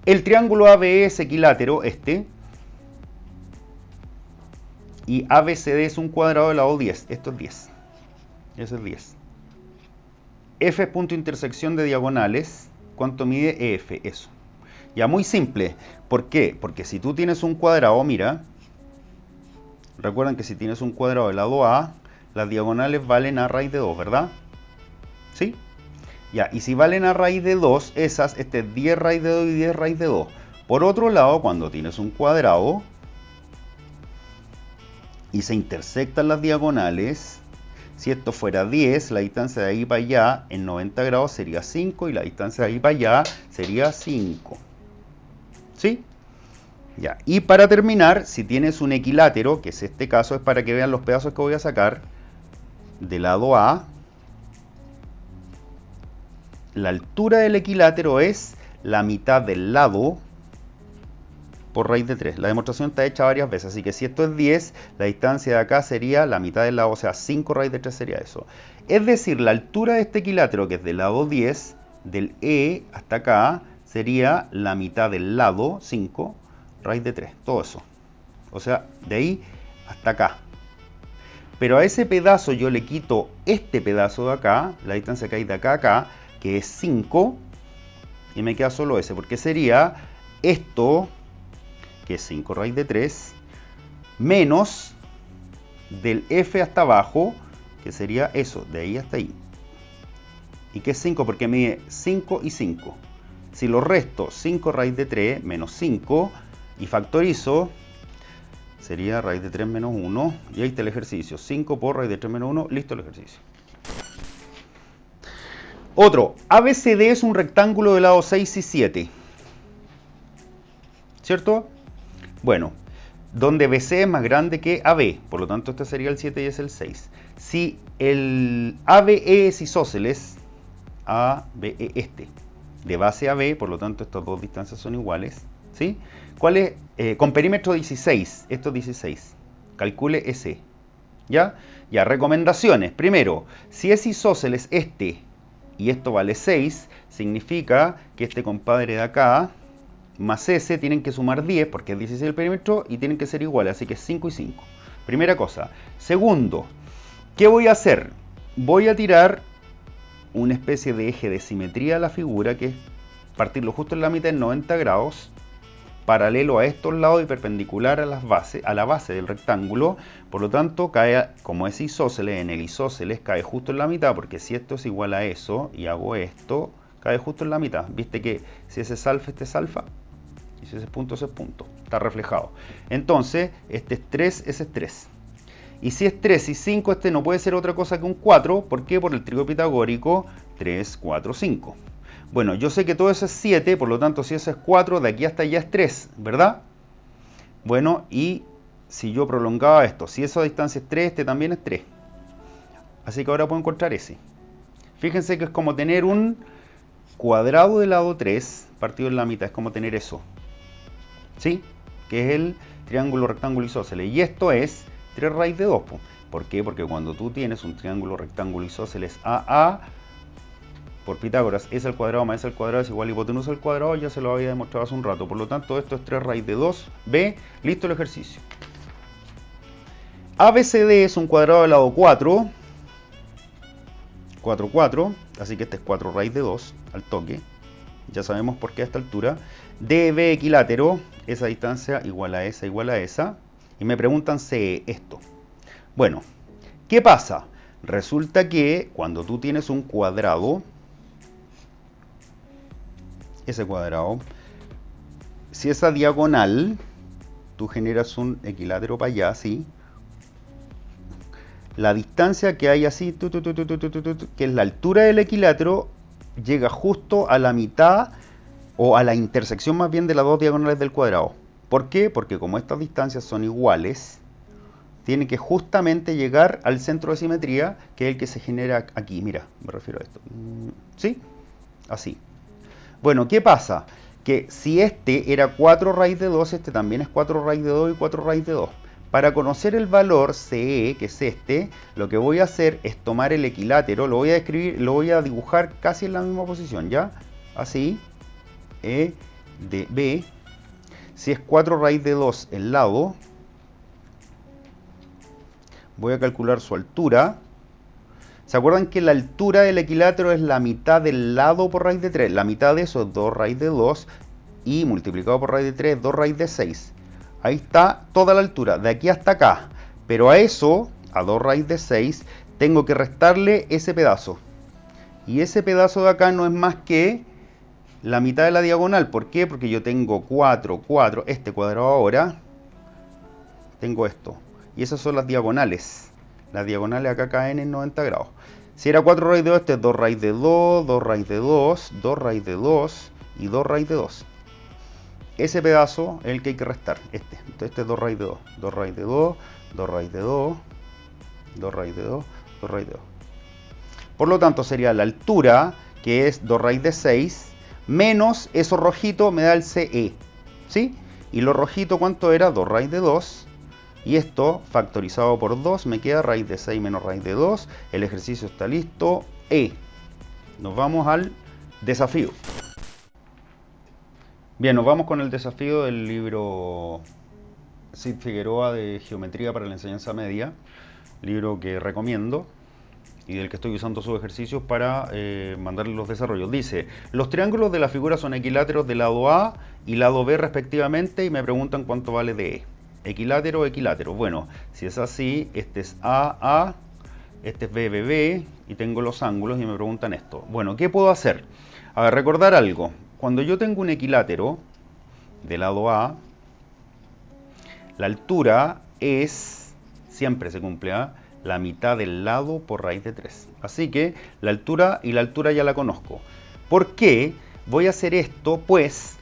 El triángulo ABE es equilátero, este. Y ABCD es un cuadrado de lado 10. Esto es 10. Eso es 10. F es punto de intersección de diagonales. ¿Cuánto mide EF? Eso. Ya, muy simple. ¿Por qué? Porque si tú tienes un cuadrado, mira. Recuerden que si tienes un cuadrado del lado A, las diagonales valen a raíz de 2, ¿verdad? ¿Sí? Ya, y si valen a raíz de 2, esas, este es 10 raíz de 2 y 10 raíz de 2. Por otro lado, cuando tienes un cuadrado y se intersectan las diagonales, si esto fuera 10, la distancia de ahí para allá en 90 grados sería 5 y la distancia de ahí para allá sería 5. ¿Sí? Ya. Y para terminar, si tienes un equilátero, que es este caso, es para que vean los pedazos que voy a sacar del lado A. La altura del equilátero es la mitad del lado por raíz de 3. La demostración está hecha varias veces, así que si esto es 10, la distancia de acá sería la mitad del lado, o sea, 5 raíz de 3 sería eso. Es decir, la altura de este equilátero, que es del lado 10, del E hasta acá, sería la mitad del lado, 5, raíz de 3, todo eso. O sea, de ahí hasta acá. Pero a ese pedazo yo le quito este pedazo de acá, la distancia que hay de acá a acá, que es 5, y me queda solo ese, porque sería esto, que es 5 raíz de 3, menos del F hasta abajo, que sería eso, de ahí hasta ahí. ¿Y qué es 5? Porque mide 5 y 5. Si lo resto, 5 raíz de 3 menos 5, y factorizo, sería raíz de 3 menos 1, y ahí está el ejercicio. 5 por raíz de 3 menos 1, listo el ejercicio. Otro, ABCD es un rectángulo de lado 6 y 7. ¿Cierto? Bueno, donde BC es más grande que AB, por lo tanto este sería el 7 y es el 6. Si el ABE es isósceles, ABE este, de base a B, por lo tanto estas dos distancias son iguales, ¿sí? ¿Cuál es? Con perímetro 16, esto es 16, calcule ese, ¿ya? Ya, recomendaciones. Primero, si es isósceles este y esto vale 6, significa que este compadre de acá más ese tienen que sumar 10 porque es 16 el perímetro y tienen que ser iguales, así que es 5 y 5. Primera cosa. Segundo, ¿qué voy a hacer? Voy a tirar una especie de eje de simetría a la figura, que es partirlo justo en la mitad en 90 grados, paralelo a estos lados y perpendicular a la base del rectángulo. Por lo tanto, cae, como es isósceles, en el isósceles cae justo en la mitad, porque si esto es igual a eso y hago esto, Cae justo en la mitad. Viste que si ese es alfa, este es alfa. Y si ese es punto, ese es punto. Está reflejado. Entonces, este es 3, ese es 3. Y si es 3 y 5, este no puede ser otra cosa que un 4. ¿Por qué? Por el trígono pitagórico 3, 4, 5. Bueno, yo sé que todo eso es 7, por lo tanto, si eso es 4, de aquí hasta allá es 3, ¿verdad? Bueno, y si yo prolongaba esto, si esa distancia es 3, este también es 3. Así que ahora puedo encontrar ese. Fíjense que es como tener un cuadrado de lado 3 partido en la mitad, es como tener eso. ¿Sí? Que es el triángulo rectángulo isósceles. Y esto es 3 raíz de 2. ¿Por qué? Porque cuando tú tienes un triángulo rectángulo isósceles AA, por Pitágoras, S al cuadrado más S al cuadrado es igual a hipotenusa al cuadrado, ya se lo había demostrado hace un rato. Por lo tanto, esto es 3 raíz de 2b. Listo el ejercicio. ABCD es un cuadrado de lado 4. 4, 4. Así que este es 4 raíz de 2 al toque. Ya sabemos por qué a esta altura. DB equilátero, esa distancia igual a esa, igual a esa. Y me preguntan CE, esto. Bueno, ¿qué pasa? Resulta que cuando tú tienes un cuadrado, ese cuadrado, si esa diagonal, tú generas un equilátero para allá, ¿sí? La distancia que hay así, que es la altura del equilátero, llega justo a la mitad o a la intersección más bien de las dos diagonales del cuadrado. ¿Por qué? Porque como estas distancias son iguales, tiene que justamente llegar al centro de simetría, que es el que se genera aquí. Mira, me refiero a esto. ¿Sí? Así. Bueno, ¿qué pasa? Que si este era 4 raíz de 2, este también es 4 raíz de 2 y 4 raíz de 2. Para conocer el valor CE, que es este, lo que voy a hacer es tomar el equilátero, lo voy a escribir, lo voy a dibujar casi en la misma posición, ¿ya? Así, E de B, si es 4 raíz de 2 el lado, voy a calcular su altura. ¿Se acuerdan que la altura del equilátero es la mitad del lado por raíz de 3? La mitad de eso es 2 raíz de 2 y multiplicado por raíz de 3 es 2 raíz de 6. Ahí está toda la altura, de aquí hasta acá. Pero a eso, a 2 raíz de 6, tengo que restarle ese pedazo. Y ese pedazo de acá no es más que la mitad de la diagonal. ¿Por qué? Porque yo tengo 4, 4, este cuadrado ahora. Tengo esto. Y esas son las diagonales. Las diagonales acá caen en 90 grados. Si era 4 raíz de 2, este es 2 raíz de 2, 2 raíz de 2, 2 raíz de 2 y 2 raíz de 2. Ese pedazo es el que hay que restar, este. Entonces este es 2 raíz de 2, 2 raíz de 2, 2 raíz de 2, 2 raíz de 2, 2 raíz de 2. Por lo tanto sería la altura, que es 2 raíz de 6, menos eso rojito me da el CE, ¿sí? Y lo rojito, ¿cuánto era? 2 raíz de 2. Y esto, factorizado por 2, me queda raíz de 6 menos raíz de 2. El ejercicio está listo. E. Nos vamos al desafío. Bien, nos vamos con el desafío del libro Cid Figueroa de Geometría para la Enseñanza Media, libro que recomiendo y del que estoy usando sus ejercicios para mandarle los desarrollos. Dice, los triángulos de la figura son equiláteros de lado A y lado B respectivamente y me preguntan cuánto vale de E. Equilátero, equilátero. Bueno, si es así, este es A, este es B, y tengo los ángulos y me preguntan esto. Bueno, ¿qué puedo hacer? A ver, recordar algo. Cuando yo tengo un equilátero de lado A, la altura es, siempre se cumple, la mitad del lado por raíz de 3. Así que la altura ya la conozco. ¿Por qué voy a hacer esto? Pues,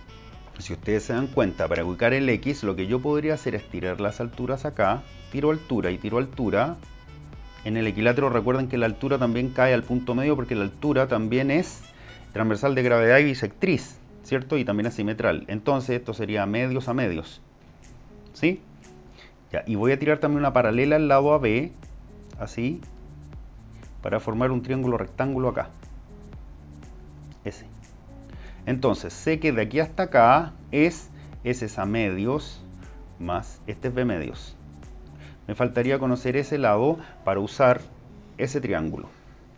si ustedes se dan cuenta, para ubicar el X, lo que yo podría hacer es tirar las alturas acá, tiro altura y tiro altura. En el equilátero recuerden que la altura también cae al punto medio porque la altura también es transversal de gravedad y bisectriz, ¿cierto? Y también es simetral. Entonces esto sería medios a medios, ¿sí? Ya, y voy a tirar también una paralela al lado AB, así, para formar un triángulo rectángulo acá. Ese. Entonces sé que de aquí hasta acá es S a medios más este es B medios. Me faltaría conocer ese lado para usar ese triángulo.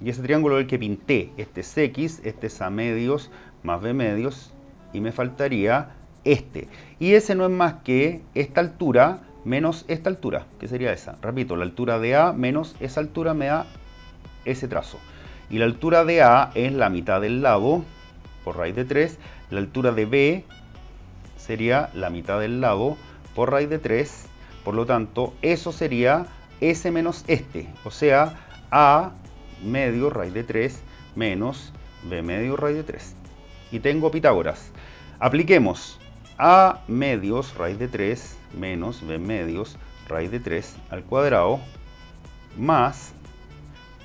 Y ese triángulo es el que pinté. Este es X, este es A medios más B medios. Y me faltaría este. Y ese no es más que esta altura menos esta altura, que sería esa. Repito, la altura de A menos esa altura me da ese trazo. Y la altura de A es la mitad del lado por raíz de 3. La altura de B sería la mitad del lado por raíz de 3. Por lo tanto, eso sería S menos este. O sea, A medio raíz de 3 menos B medio raíz de 3. Y tengo Pitágoras. Apliquemos A medios raíz de 3 menos B medios raíz de 3 al cuadrado más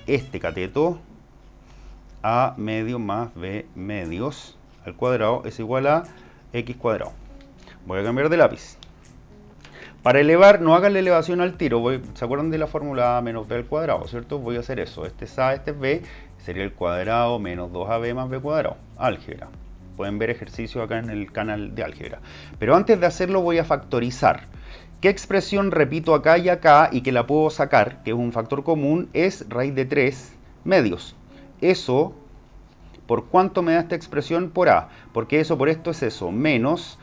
este cateto A medio más B medios al cuadrado es igual a X cuadrado. Voy a cambiar de lápiz. Para elevar, no hagan la elevación al tiro. ¿Se acuerdan de la fórmula A menos B al cuadrado, cierto? Voy a hacer eso. Este es A, este es B. Sería el cuadrado menos 2AB más B cuadrado. Álgebra. Pueden ver ejercicios acá en el canal de álgebra. Pero antes de hacerlo voy a factorizar. ¿Qué expresión repito acá y acá y que la puedo sacar, que es un factor común, es raíz de 3 medios? Eso, ¿por cuánto me da esta expresión? Por A. Porque eso por esto es eso. Menos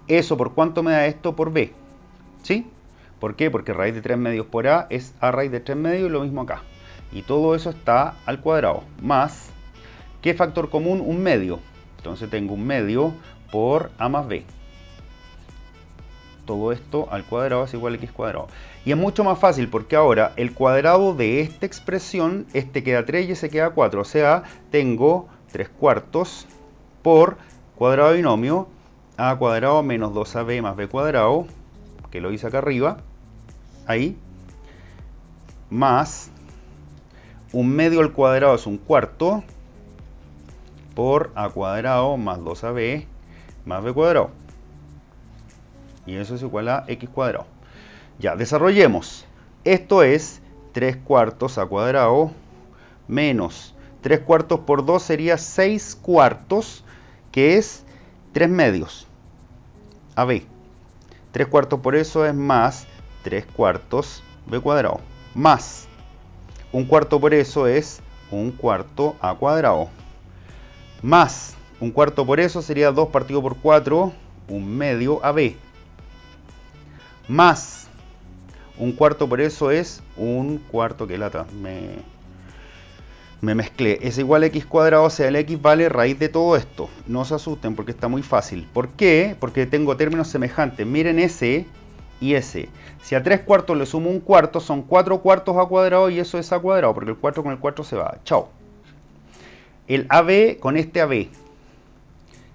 eso, ¿por cuánto me da esto? Por B. ¿Sí? ¿Por qué? Porque raíz de 3 medios por A es A raíz de 3 medios y lo mismo acá. Y todo eso está al cuadrado. Más, ¿qué factor común? Un medio. Entonces tengo un medio por A más B. Todo esto al cuadrado es igual a X cuadrado. Y es mucho más fácil porque ahora el cuadrado de esta expresión, este queda 3 y ese queda 4. O sea, tengo 3 cuartos por cuadrado binomio A cuadrado menos 2AB más B cuadrado, que lo hice acá arriba, ahí, más un medio al cuadrado es un cuarto por A cuadrado más 2AB más B cuadrado. Y eso es igual a X cuadrado. Ya, desarrollemos. Esto es 3 cuartos A cuadrado menos 3 cuartos por 2 sería 6 cuartos, que es 3 medios AB. 3 cuartos por eso es más 3 cuartos B cuadrado. Más un cuarto por eso es un cuarto A cuadrado. Más un cuarto por eso sería 2 partido por 4, un medio AB. Más un cuarto por eso es un cuarto, que lata, me mezclé, es igual a X cuadrado, o sea, el X vale raíz de todo esto. No se asusten porque está muy fácil. ¿Por qué? Porque tengo términos semejantes. Miren ese y ese. Si a 3 cuartos le sumo un cuarto, son 4 cuartos A cuadrado y eso es A cuadrado, porque el 4 con el 4 se va. Chao. El AB con este AB.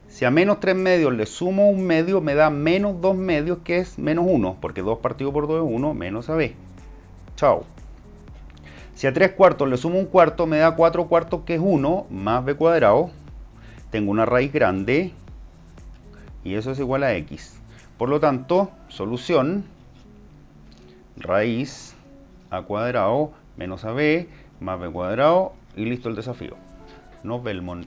Si a menos 3 medios le sumo un medio, me da menos 2 medios, que es menos 1, porque 2 partido por 2 es 1, menos AB. Chao. Si a 3 cuartos le sumo un cuarto, me da 4 cuartos, que es 1, más B cuadrado. Tengo una raíz grande, y eso es igual a X. Por lo tanto, solución, raíz A cuadrado menos AB más B cuadrado, y listo el desafío. Nos vemos.